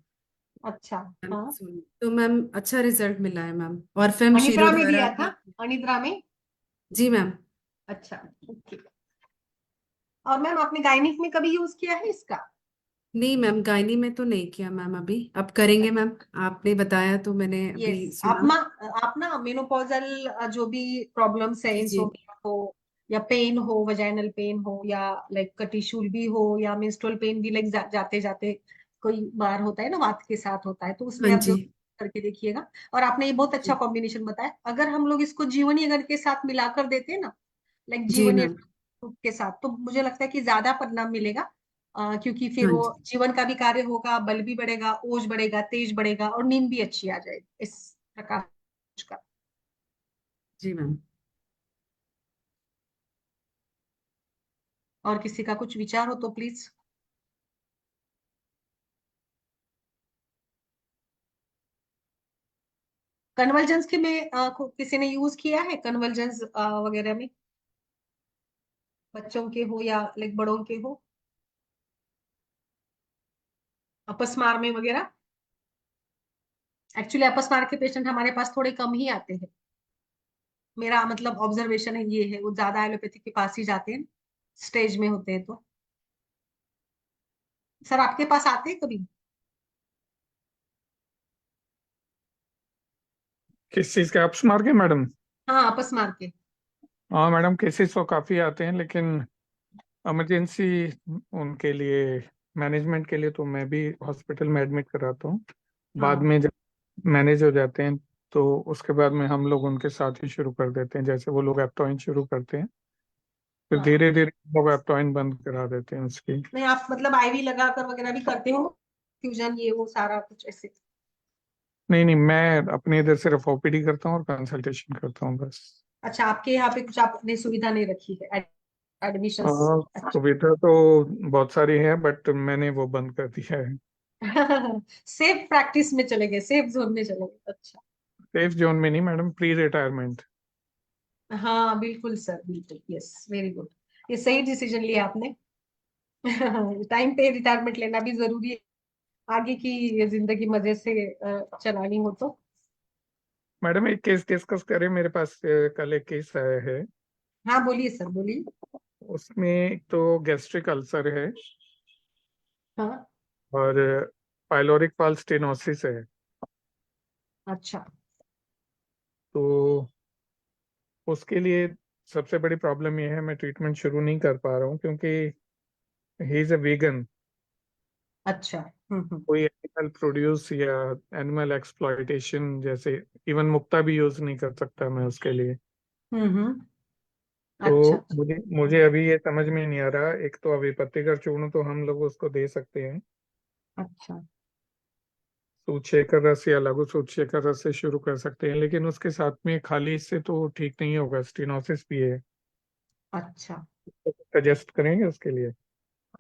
अच्छा। मैम, हाँ, तो मैम अच्छा रिजल्ट मिला है मैम, और फिर अनिद्रा में शिरोधारा दिया भी। था, अनिद्रा में। जी मैम। अच्छा, ओके। और मैम आपने गायनिक में कभी यूज किया है इसका? नहीं मैम, गायनी में तो नहीं किया मैम, अभी अब करेंगे मैम। आपने बताया तो मैंने अभी यस, सुना। आप ना मेनोपॉजल जो भी प्रॉब्लम्स है, जी जी। इंसोम्निया हो, या पेन हो, वजाइनल पेन हो, या लाइक कटिशूल भी हो, या मेंस्ट्रुअल पेन भी, लाइक जाते जाते कोई बार होता है ना, वात के साथ होता है, तो उसमें हाँ आप जी। जरूर करके देखिएगा। और आपने ये बहुत अच्छा जी कॉम्बिनेशन बताया, अगर हम लोग इसको जीवनी अगर के साथ मिलाकर देते हैं ना, लाइक जी जीवनी मैम। के साथ, तो मुझे लगता है कि ज्यादा परिणाम मिलेगा। क्योंकि फिर हाँ वो जी। जीवन का भी कार्य होगा, बल भी बढ़ेगा, ओज बढ़ेगा, तेज बढ़ेगा, और नींद भी अच्छी आ जाएगी इस प्रकार का। जी मैम। और किसी का कुछ विचार हो तो प्लीज। कन्वर्जेंस के में किसी ने यूज किया है, कन्वर्जेंस वगैरह में, बच्चों के हो या लाइक बड़ों के हो, अपस्मार में वगैरह? एक्चुअली अपस्मार के पेशेंट हमारे पास थोड़े कम ही आते हैं, मेरा मतलब ऑब्जर्वेशन है ये है, वो ज्यादा एलोपैथी के पास ही जाते हैं, स्टेज में होते हैं तो। सर आपके पास आते हैं कभी? किस चीज़ के एप्स मार के मैडम? हाँ, अपस्मार के। हाँ मैडम, केसेस तो काफ़ी आते हैं, लेकिन इमरजेंसी उनके लिए, मैनेजमेंट के लिए तो मैं भी हॉस्पिटल में एडमिट कराता हूँ। बाद हाँ में जब मैनेज हो जाते हैं तो उसके बाद में हम लोग उनके साथ ही शुरू कर देते हैं। जैसे वो लोग एप्टॉइन शुरू करते हैं, फिर हाँ, धीरे धीरे हम लोग एप्टॉइन बंद करा देते हैं उसकी। नहीं आप मतलब आईवी लगाकर वगैरह भी करते हो, फ्यूजन ये वो सारा कुछ ऐसे? नहीं नहीं, मैं अपने इधर सिर्फ ओपीडी करता हूँ और कंसल्टेशन करता हूँ बस। अच्छा, आपके यहाँ पे कुछ आपने सुविधा नहीं रखी है, एडमिशंस? सुविधा तो बहुत सारी है, बट मैंने वो बंद कर दिया है। सेफ प्रैक्टिस में चले गए, सेफ जोन में चले गए, अच्छा। सेफ जोन में नहीं मैडम, प्री रिटायरमेंट। हाँ बिल्कुल सर, बिल्कुल, यस, वेरी गुड। ये सही डिसीजन लिया आपने। टाइम पे रिटायरमेंट लेना भी जरूरी है, आगे की ये जिंदगी मजे से चलानी हो तो। मैडम एक केस डिस्कस करें, मेरे पास कल एक केस आया है। हाँ बोलिए सर, बोलिए। उसमें एक तो गैस्ट्रिक अल्सर है, हाँ। और पाइलोरिक वाल्व स्टेनोसिस है। अच्छा। तो उसके लिए सबसे बड़ी प्रॉब्लम ये है, मैं ट्रीटमेंट शुरू नहीं कर पा रहा हूँ क्योंकि ही इज अ वीगन। अच्छा। कोई एनिमल प्रोड्यूस या एनिमल एक्सप्लॉइटेशन जैसे इवन मुक्ता भी यूज नहीं कर सकता मैं उसके लिए। हम्म। तो अच्छा अच्छा। मुझे मुझे अभी ये समझ में नहीं आ रहा, एक तो अभी पत्तीकर चूर्ण तो हम लोग उसको दे सकते हैं, अच्छा। सूचेकर रस या लघु सूचेकर रस से शुरू कर सकते हैं, लेकिन उसके साथ में खाली इससे तो ठीक नहीं होगा, स्टेनोसिस भी है। अच्छा। सजेस्ट करेंगे उसके लिए?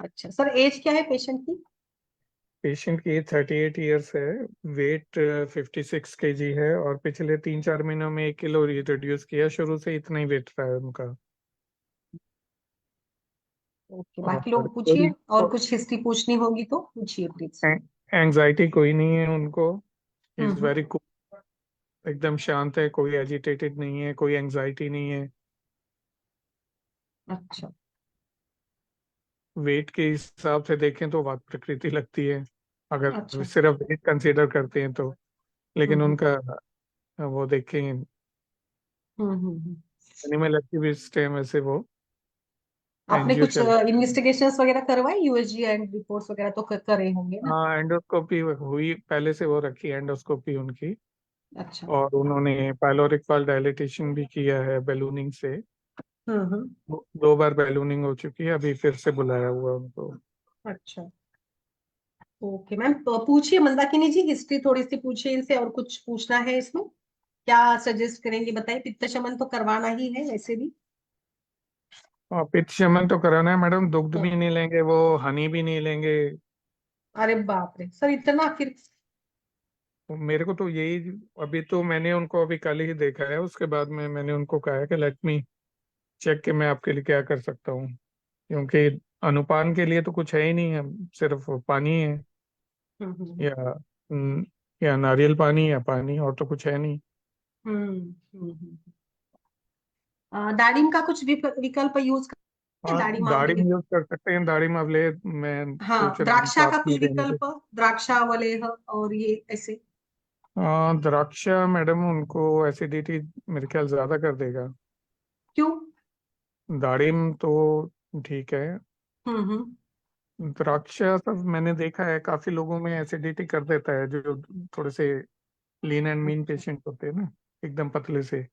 अच्छा सर, एज क्या है पेशेंट की? पेशेंट की 38 ईयर्स है, वेट 56 kg है, और पिछले 3-4 महीनों में 1 किलो रिड्यूस किया, शुरू से इतना ही वेट रहा है उनका। ओके, बाकी और लोग पूछिए, और कुछ हिस्ट्री पूछनी होगी तो पूछिए प्लीज। एंजाइटी कोई नहीं है उनको, इज हम्म। वेरी कूल, एकदम शांत है, कोई एजिटेटेड नहीं है, कोई एंजाइटी नहीं है। अच्छा। वेट के हिसाब से देखें तो वात प्रकृति लगती है, अगर अच्छा। सिर्फ वेट कंसीडर करते हैं तो। लेकिन हम्म उनका वो देखें, हम्म। एनिमल एक्टिविस्ट है वैसे वो। आपने एनजीओ कुछ चल, इन्वेस्टिगेशंस वगैरह करवाई, यूएसजी एंड रिपोर्ट्स वगैरह तो करे होंगे ना? हाँ एंडोस्कोपी हुई पहले से, वो रखी एंडोस्कोपी उनकी। अच्छा। और उन्होंने पायलोरिक वाल्व डायलिटेशन भी किया है बैलूनिंग से। हम्म। 2 बार बैलूनिंग हो चुकी है, अभी फिर से बुलाया हुआ उनको। अच्छा। ओके मैम, तो पूछिए मंदाकिनी जी, हिस्ट्री थोड़ी सी पूछिए इनसे, और कुछ पूछना है इसमें? क्या सजेस्ट करेंगे बताइए, पित्त शमन तो करवाना ही है वैसे भी। और पित्त शमन तो कराना है मैडम, दुग्ध हम्म। भी नहीं लेंगे वो, हनी भी नहीं लेंगे। अरे बाप रे सर, इतना फिर? मेरे को तो यही, अभी तो मैंने उनको अभी कल ही देखा है, उसके बाद में मैंने उनको कहा है कि लेट मी चेक के मैं आपके लिए क्या कर सकता हूँ, क्योंकि अनुपान के लिए तो कुछ है ही नहीं है, सिर्फ पानी है, हम्म। या न- या नारियल पानी या पानी, और तो कुछ है नहीं। हम्म। दाड़िम का कुछ विकल्प यूज कर, हाँ दाड़िम दारिम आंवले? यूज कर सकते हैं, दारिम अवले मैं हाँ, सोच रहा हूँ द्राक्षा का साथ में कोई देने के। विकल्प? द्राक्षा वलेह और ये ऐसे? द्राक्षा मैडम उनको एसिडिटी मेरे ख्याल ज्यादा कर देगा। क्यों? दारिम तो ठीक है, हम्म। द्राक्षा सब मैंने देखा है काफी लोगों में एसिडिटी कर देता है, जो थोड़े से लीन एंड मीन अच्छा। पेशेंट होते हैं ना, एकदम पतले से।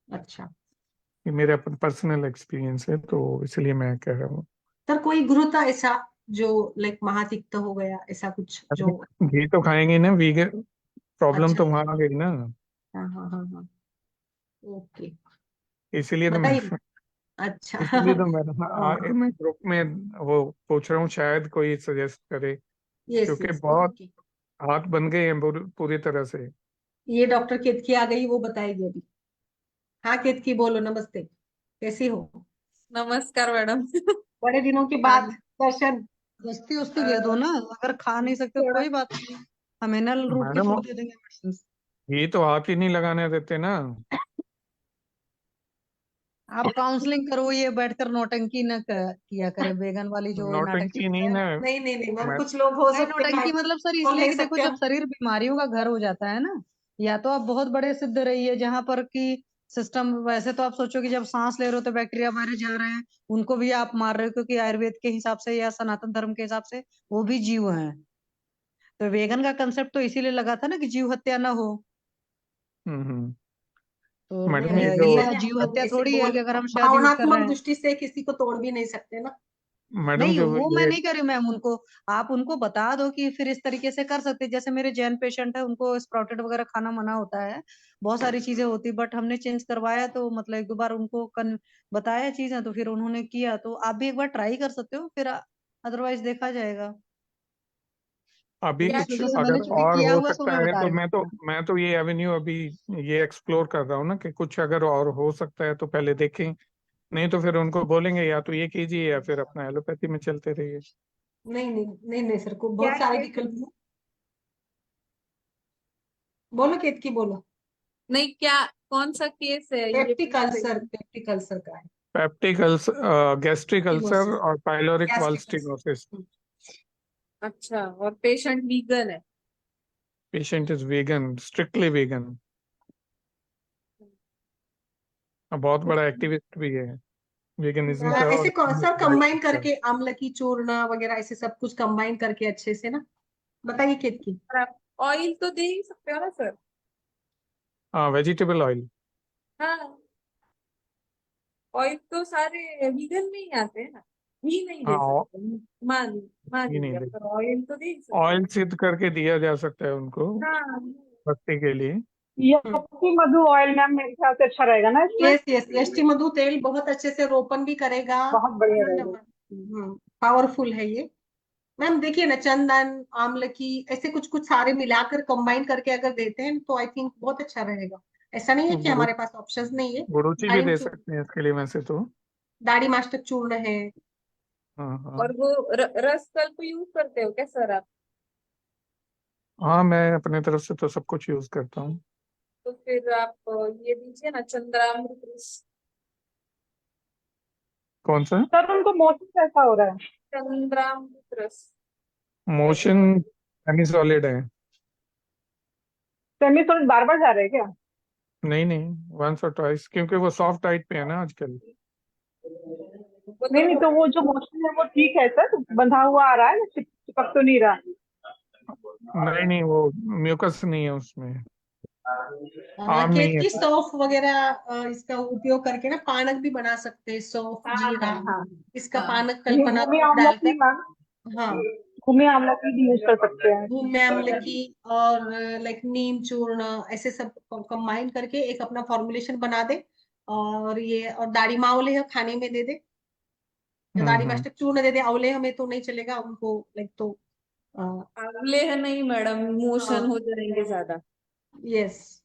अच्छा। ये मेरा पर्सनल एक्सपीरियंस है, तो इसलिए मैं कह रहा हूँ। सर कोई गुरुता ऐसा जो लाइक महातिक्त हो गया, ऐसा कुछ जो? अरे घी तो खाएंगे ना, वीगन, प्रॉब्लम अच्छा। तो वहां आ गई ना। हाँ हाँ हाँ हाँ। ओके। इसीलिए तो मैं बताइए। अच्छा। इसीलिए तो मैं हाँ। मैं ग्रुप में वो पूछ रहा हूँ, शायद कोई सजेस्ट करे, यस क्योंकि यस, बहुत ओके। हाथ बन गए हैं पूरी तरह से। ये डॉक्टर केतकी आ गई, वो बताएगी अभी। हाँ केतकी, बोलो, नमस्ते, कैसी हो? नमस्कार मैडम। बड़े दिनों के हाँ बाद दर्शन। दस्ती उस्ती दे दो ना, अगर खा नहीं सकते तो थोड़ा कोई बात नहीं, हम एनल रूट के मैडम थ्रू दे देंगे मेडिसिन। ये तो हाथ ही नहीं लगाने देते ना। आप काउंसलिंग करो, ये बैठकर नौटंकी न किया करे, बेगन वाली जो नाटक नौटंकी चलता नहीं है ना। ना। नहीं नहीं नहीं मैम, मैं कुछ लोग हो नहीं, सकते हैं, नौटंकी मतलब सर वो इसलिए ले कि देखो, सकते जब हैं। शरीर बीमारियों का घर हो जाता है ना, या तो आप बहुत बड़े सिद्ध रहिए जहां पर कि सिस्टम, वैसे तो आप सोचो कि जब सांस ले रहे हो तो बैक्टीरिया बाहर जा रहे हैं, उनको भी आप मार रहे हो, क्योंकि आयुर्वेद के हिसाब से या सनातन धर्म के हिसाब से वो भी जीव हैं। तो वेगन का कंसेप्ट तो इसीलिए लगा था ना कि जीव हत्या ना हो। हम्म। तो नहीं मैडम ये नहीं, जो ये ऐसे जीव हम हत्या ऐसे थोड़ी है बोल, कि अगर हम शहद यूज कर रहे भावनात्मक हैं। दृष्टि से किसी को तोड़ भी नहीं सकते ना। मैडम नहीं, जो वो मैं ये नहीं कह रही मैम, उनको आप उनको बता दो कि फिर इस तरीके से कर सकते हैं। जैसे मेरे जैन पेशेंट है, उनको स्प्राउटेड वगैरह खाना मना होता है, बहुत सारी चीजें होती, बट हमने चेंज करवाया, तो मतलब 1-2 बार उनको बताया चीजें, तो फिर उन्होंने किया। तो आप भी एक बार ट्राई कर सकते हो, फिर अदरवाइज देखा जाएगा। अभी क्या जिस कुछ वजह चीज? से मैंने अगर जो भी और किया हो हुआ है, तो सकता मैं है बता तो रही हूँ। मैं तो ये एवेन्यू अभी ये एक्सप्लोर कर रहा हूँ ना, कि कुछ अगर और हो सकता है तो पहले देखें, नहीं तो फिर उनको बोलेंगे या तो ये कीजिए या फिर अपना एलोपैथी में चलते रहिए। नहीं नहीं नहीं नहीं सर, को क्या बहुत सारे है? विकल्प हैं। बोलो केतकी, बोलो। नहीं, क्या कौन सा केस है ये पेप्टिक पूछ रही अल्सर, हूँ। पेप्टिक अल्सर का है। Peptic ulcer, gastric ulcer stenosis, और pyloric valve gastric stenosis. Ulcer. अच्छा, और पेशेंट वीगन है? Patient is vegan, strictly vegan. बहुत बड़ा एक्टिविस्ट भी है वेगनिज्म का ऐसे और सर कंबाइन का। करके आमलकी चूर्ण वगैरह ऐसे सब कुछ कंबाइन करके अच्छे से ना, बताइए केतकी। और आप ऑयल तो दे ही सकते हो ना सर? हाँ, वेजिटेबल ऑयल। हाँ, ऑयल तो सारे वीगन में ही आते हैं ना। घी नहीं दे हाँ, सकते, मान मान ये नहीं लिया, दे, पर ऑयल तो दे ही सकते ऑयल सिद्ध करके दिया जा सकता है उनको हैं। हाँ, बस्ती के लिए। यष्टि मधु ऑयल मैम मेरे ख्याल से अच्छा रहेगा ना इसमें। यस यस, यष्टि मधु तेल बहुत अच्छे से रोपन भी करेगा। बहुत बढ़िया रहेगा। पावरफुल है ये। मैम देखिए ना, चंदन, आमलकी ऐसे कुछ कुछ सारे मिलाकर कंबाइन करके अगर देते हैं तो आई थिंक बहुत अच्छा रहेगा। ऐसा नहीं है कि गुरु हमारे पास ऑप्शंस नहीं है। गुरुजी भी दाढ़ी दे चूर्ण, सकते हैं इसके लिए वैसे तो। दाढ़ी मास्टर चूर्ण है। हाँ और हाँ। वो रस कल्प यूज करते हो क्या सर आप? हाँ, मैं अपने तरफ से तो सब कुछ यूज करता हूँ। तो फिर आप ये दीजिए ना, चंद्रामृत रस। कौन सा? सर उनको मोशन कैसा हो रहा है? चंद्रामृत रस। मोशन सेमी सॉलिड है। सेमी सॉलिड बार बार जा रहे हैं क्या? नहीं नहीं, वंस और ट्वाइस, क्योंकि वो सॉफ्ट डाइट पे है ना आजकल। वो नहीं नहीं, तो तो वो जो मोशन है वो ठीक है सर, बंधा हुआ आ रहा है, चिपक तो नहीं रहा? नहीं नहीं, वो म्यूकस नहीं है उसमें, आम नहीं है। केतकी सौंफ वगैरह इसका उपयोग करके ना पानक भी बना सकते हैं, सौंफ हाँ जीरा, हाँ हाँ इसका हाँ। पानक ये कल्पना भूमि दूध आंवला की डालकर। मैम, हाँ, भूमि आंवला की भी यूज कर सकते हैं। धूम में अम्लकी और लाइक नीम चूर्ण ऐसे सब कंबाइन करके एक अपना फॉर्मुलेशन बना दे। और ये और दाढ़ी मावले खाने में दे दे, या दाढ़ी हम्म। मास्टर चूर्ण दे दे। अवले हमें तो नहीं चलेगा उनको, लाइक तो आंवले है नहीं मैडम, मोशन हो जाएंगे ज्यादा। यस।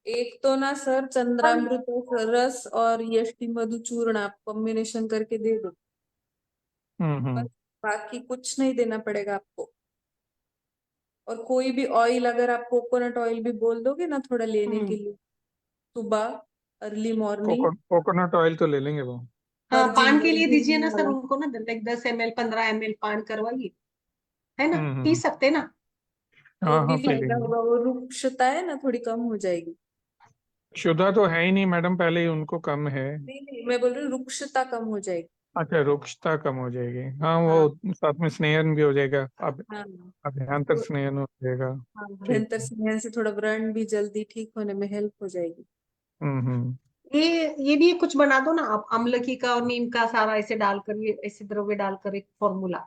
एक तो ना सर, चंद्रामृत रस और यष्टि मधु चूर्ण आप कॉम्बिनेशन करके दे दो। बस, हम्म। बाकी कुछ नहीं देना पड़ेगा आपको। और कोई भी ऑयल अगर आप कोकोनट ऑयल भी बोल दोगे ना थोड़ा लेने के लिए, सुबह अर्ली मॉर्निंग। कोकोनट ऑयल तो ले लेंगे वो। हाँ, और पान के जिंजर लिए दीजिए जूस ना सर वाला। उनको ना, लाइक 10 ml 15 ml पान करवाइए, है ना, पी हम्म। सकते ना। तो हाँ भी हाँ, पी फायदा लेंगे। होगा, वो रुक्षता है ना थोड़ी कम हो जाएगी। शुदा तो है ही नहीं मैडम, पहले ही उनको कम है। नहीं नहीं, मैं बोल रही हूँ रुक्षता कम हो जाएगी। अच्छा, रुक्षता कम हो जाएगी, हाँ हाँ वो साथ में स्नेहन भी हो जाएगा। अब हाँ। अभ्यंतर तो स्नेहन हो जाएगा। हाँ, ठीक अभ्यंतर है। स्नेहन से थोड़ा व्रण भी जल्दी ठीक होने में हेल्प हो जाएगी। हम्म। ये भी कुछ बना दो ना आप, अम्लकी का और नीम का सारा ऐसे डालकर, ये ऐसे द्रव्य डालकर एक फॉर्मूला।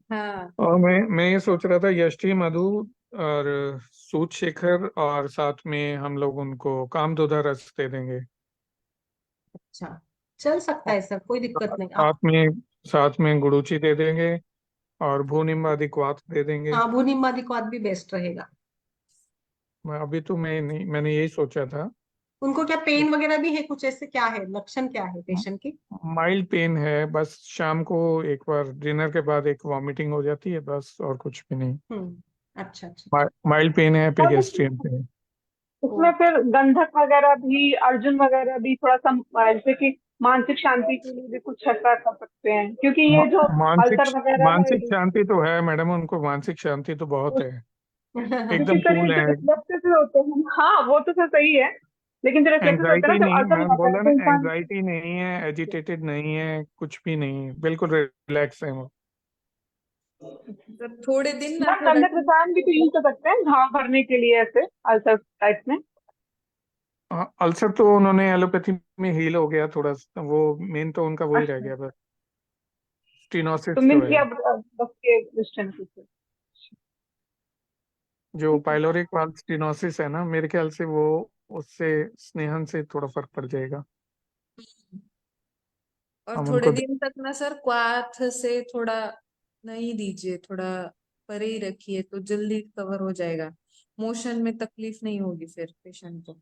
हाँ और मैं ये सोच रहा था, यष्टि मधु और सूत शेखर, और साथ में हम लोग उनको कामधुधा रस दे देंगे। अच्छा, चल सकता और है सर, कोई दिक्कत नहीं साथ आप। में साथ में गुड़ूची दे देंगे, और भूनिम्बादि क्वाथ दे देंगे। हाँ, भूनिम्बादी दिक्कत भी बेस्ट रहेगा। अभी तो मैं नहीं, मैंने यही सोचा था। उनको क्या पेन वगैरह भी है कुछ ऐसे, क्या है लक्षण, क्या है पेशेंट की? माइल्ड पेन है, बस शाम को एक बार डिनर के बाद एक वॉमिटिंग हो जाती है, बस और कुछ भी नहीं। अच्छा अच्छा। माइल्ड पेन है, और एपिगैस्ट्रियन पेन। इसमें फिर गंधक वगैरह भी, अर्जुन वगैरह भी थोड़ा सा, जैसे कि मानसिक शांति के लिए भी कुछ ऐसा कर सकते हैं, क्योंकि ये जो मानसिक अल्सर वगैरह है, मानसिक शांति तो है मैडम, उनको मानसिक शांति तो बहुत है। किसी एकदम तरह कूल जो है। रिफ्लेक्सेस होते हैं, हाँ वो तो सर सही है, लेकिन जो रिफ्लेक्सेस होते हैं एंजाइटी ना, जब नहीं, अल्सर मैं हो जाता है बोला तो ना, इंसान, एंजाइटी नहीं है, एजिटेटेड नहीं है, कुछ भी नहीं है, बिल्कुल रिलैक्स है वो। तो थोड़े दिन ना मैम थोड़ा गंधक ठीक रसायन भी तो यूज कर सकते हैं घाव भरने के लिए ऐसे अल्सर टाइप में। अल्सर तो उन्होंने एलोपैथी में हील हो गया थोड़ा सा, वो मेन तो उनका वही रह अच्छा, गया बस, तो स्टिनोसिस जो मीन्स है, ये अब बस के डिस्टेंस से। जो ठीक है। पाइलोरिक वाल्व स्टिनोसिस है ना, मेरे ख्याल से वो उससे स्नेहन से थोड़ा फर्क पड़ जाएगा। और हम थोड़े उनको दिन तक ना सर क्वाथ से थोड़ा नहीं दीजिए, थोड़ा परे ही रखिए तो जल्दी कवर हो जाएगा। मोशन में तकलीफ नहीं होगी फिर पेशेंट को।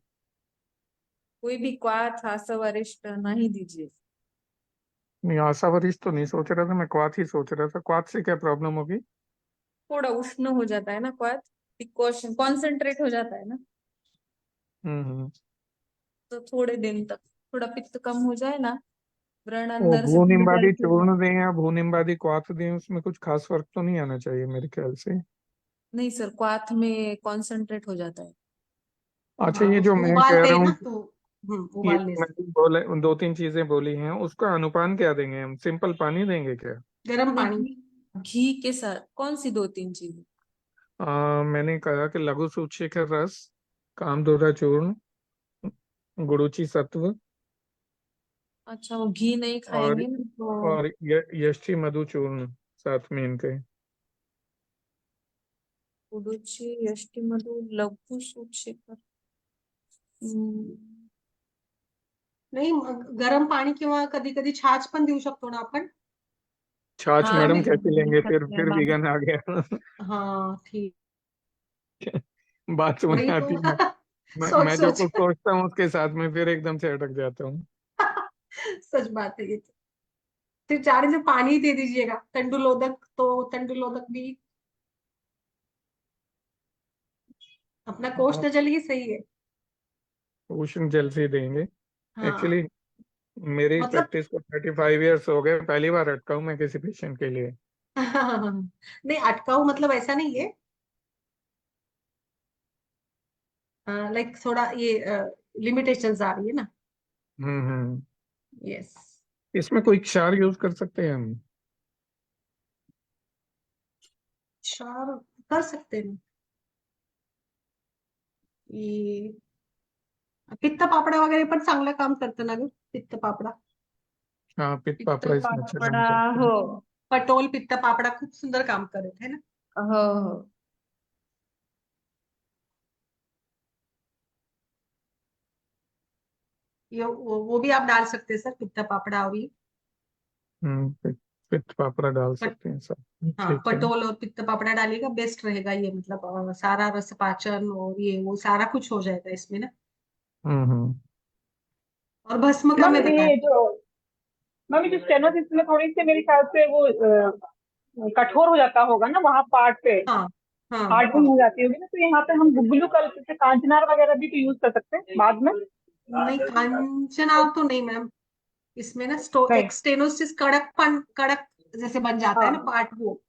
कोई भी क्वाथ आसव अरिष्ट नहीं दीजिए। नहीं, आशावरिश तो नहीं सोच रहा था मैं, क्वाथ ही सोच रहा था। क्वाथ से क्या प्रॉब्लम होगी? थोड़ा उष्ण हो जाता है ना क्वाथ, डिकॉशन कॉन्सेंट्रेट हो जाता है ना। हम्म। तो थोड़े दिन तक थोड़ा पित्त कम हो जाए ना, व्रण वो अंदर से पूरी तरह भूनिम्बादी से चूर्ण दें या भूनिम्बादी क्वाथ दें, उसमें कुछ खास फर्क तो नहीं आना चाहिए मेरे ख्याल से। नहीं सर, क्वाथ में कॉन्सेंट्रेट हो जाता है। अच्छा, हाँ ये जो उसको मैं उबाल कह रहा दे हूँ, ना तो ये उबालने मैं से। बोले दो तीन चीजें बोली हैं, उसका अनुपान क्या देंगे हम? सिंपल पानी देंगे क्या? गर्म नहीं, पानी। घी के साथ कौन सी 2-3 चीजें? मैंने कहा कि लघु सूचीकर रस, कामदोरा चूर्ण, गुड़ूची सत्व, अच्छा, वो घी नहीं और खाएंगे ना तो। यष्टि मधु चूर्ण साथ में इनके। उडुची, यष्टि मधु, लघु सूचीकर। हम्म, नाही गरम पाणी किंवा कधी कधी छाछ पण देऊ शकतो ना आपण. छाछ हाँ मैडम वो कैसे दे लेंगे? फिर सकते हैं फिर बाद। वीगन आ गया। हाँ ठीक। बात समझ वही आती तो है। मैं सोच जो सोच कुछ सोचता हूँ उसके साथ में फिर एकदम से अटक जाता हूँ। सच बात है ये तो। फिर चारे से पानी दे दीजिएगा, तंडुलोदक तो तंडुलोदक भी अपना कोष्ठ जल ही सही है। उष्ण जल से ही देंगे। हाँ एक्चुअली मेरी मतलब प्रैक्टिस को 35 इयर्स हो गए, पहली बार अटका हूँ मैं किसी पेशेंट के लिए। नहीं अटकाऊ मतलब ऐसा नहीं है, लाइक थोड़ा ये लिमिटेशंस आ रही है ना। हम्म। यस। इसमें कोई क्षार यूज कर सकते हैं हम? श्योर कर सकते हैं। ये पित्त पापड़ा वगैरे पण चांगलं काम करतं ना ग, पित्त पापड़ा. हाँ, पित्त पित्त पापड़ा इसमें अच्छा काम पापड़ा, करते हो हैं। पटोल पित्त पापड़ा खूप सुंदर काम करत है ना. हो. ये वो भी आप डाल सकते हैं सर, पित्त पापड़ा और ये पित्त पापड़ा डाल पट, सकते हैं सब। हाँ ठीक है। पटोल और पित्त पापड़ा डालिएगा बेस्ट रहेगा ये, मतलब सारा रस पाचन और ये वो सारा कुछ हो जाएगा इसमें ना. हम्म। और भस्म का मैम मैं बता ये जो मैम ये जो स्टेनोसिस में थोड़ी सी मेरे ख्याल से वो कठोर हो जाता होगा ना वहाँ पार्ट पे, हाँ हाँ हार्डनिंग हो जाती होगी ना, तो यहाँ पे हम गुगलू का जैसे कांचनार वगैरह भी तो यूज कर सकते हैं बाद में। नहीं कांचनाव तो नहीं मैम, इसमें ना स्टो नहीं। एक स्टेनोसिस कड़क जैसे बन जाता है ना हाँ पार्ट वो.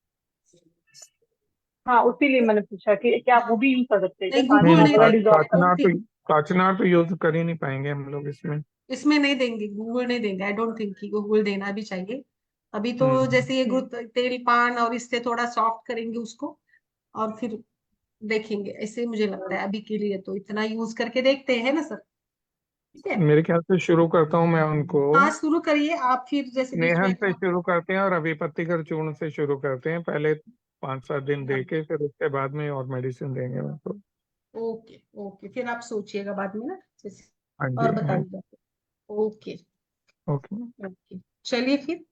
हाँ, उसीलिए मैंने पूछा कि क्या हाँ वो भी यूज कर सकते हैं क्या नहीं नहीं गूगल नहीं, कांचनार नहीं थोड़ा देंगे, डिजॉल्व कर। काचनार तो यूज कर ही नहीं पाएंगे हम लोग इसमें। इसमें नहीं देंगे, गूगल नहीं देंगे, आई डोंट थिंक कि गूगल देना भी चाहिए. अभी तो हम्म जैसे ये तेल पान और इससे थोड़ा सॉफ्ट करेंगे उसको और फिर देखेंगे, ऐसे मुझे लगता है अभी के लिए तो इतना यूज करके देखते हैं ना सर. ठीक है. मेरे ख्याल से शुरू करता हूँ मैं उनको। हाँ शुरू करिए आप, फिर जैसे बीच में स्नेहन से शुरू करते हैं और अभी पत्तीकर चूर्ण से शुरू करते हैं, पहले 5-7 दिन दे के फिर उसके बाद में और मेडिसिन देंगे उनको। ओके ओके फिर आप सोचिएगा बाद में ना जैसे हाँ जी, और हाँ। बताइएगा. Okay okay. ओके चलिए फिर,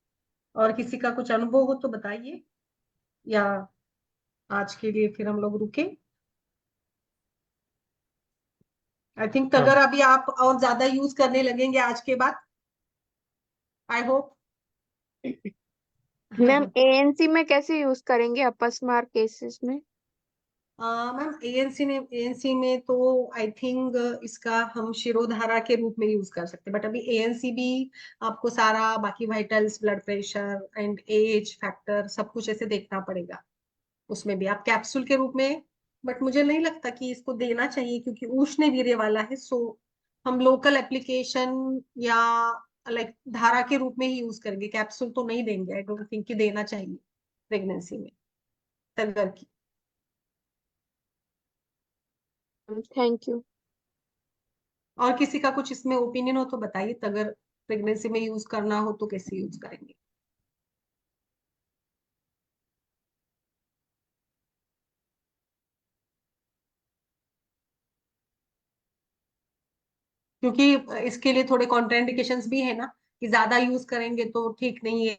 और किसी का कुछ अनुभव हो तो बताइए, या आज के लिए फिर हम लोग रुके. आई थिंक हाँ, अगर अभी आप और ज्यादा यूज करने लगेंगे आज के बाद, आई होप. मैम एएनसी में कैसे यूज करेंगे अपस्मार केसेस में? मैम एएनसी में तो आई थिंक इसका हम शिरोधारा के रूप में यूज कर सकते हैं, बट अभी एएनसी भी आपको सारा बाकी vitals blood pressure and age factor सब कुछ ऐसे देखना पड़ेगा. उसमें भी आप कैप्सूल के रूप में, बट मुझे नहीं लगता कि इसको देना चाहिए क्योंकि उष्ण वीर्य वाला है. सो हम लोकल एप्लीकेशन या लाइक धारा के रूप में ही यूज करेंगे, कैप्सूल तो नहीं देंगे. आई डोंट थिंक कि देना चाहिए प्रेगनेंसी में तगर की. Thank you. और किसी का कुछ इसमें ओपिनियन हो तो बताइए, तगर प्रेगनेंसी में यूज करना हो तो कैसे यूज करेंगे. क्योंकि इसके लिए थोड़े कॉन्ट्राइंडिकेशंस भी है ना, कि ज्यादा यूज करेंगे तो ठीक नहीं है.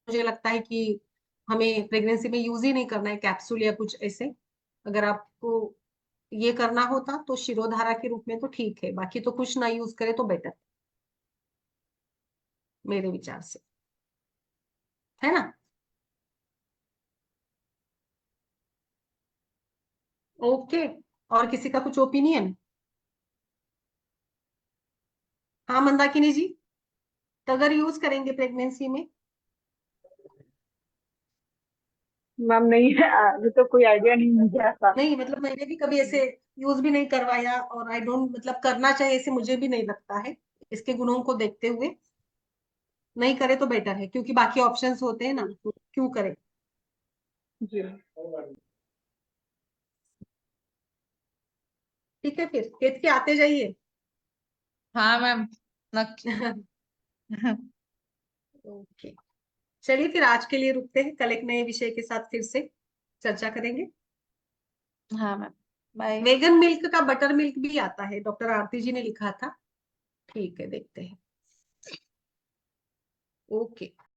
मुझे लगता है कि हमें प्रेगनेंसी में यूज ही नहीं करना है कैप्सूल या कुछ ऐसे. अगर आपको ये करना होता तो शिरोधारा के रूप में तो ठीक है, बाकी तो कुछ ना यूज करे तो बेटर मेरे विचार से, है ना. ओके. और किसी का कुछ ओपिनियन? हाँ मंदाकिनी जी. अगर यूज करेंगे प्रेगनेंसी में? मैम नहीं है, अभी तो कोई आइडिया नहीं मुझे ऐसा। नहीं मतलब मैंने भी कभी ऐसे यूज भी नहीं करवाया, और आई डोंट मतलब करना चाहिए ऐसे मुझे भी नहीं लगता है, इसके गुणों को देखते हुए नहीं करे तो बेटर है, क्योंकि बाकी ऑप्शंस होते हैं ना, तो क्यों करें। जी। ठीक है, फिर केतकी आते जाइए। हाँ मैम, नक्की। ओके, चलिए फिर आज के लिए रुकते हैं, कल एक नए विषय के साथ फिर से चर्चा करेंगे। हाँ मैम, बाय। वेगन मिल्क का बटर मिल्क भी आता है, डॉक्टर आरती जी ने लिखा था। ठीक है, देखते हैं। ओके।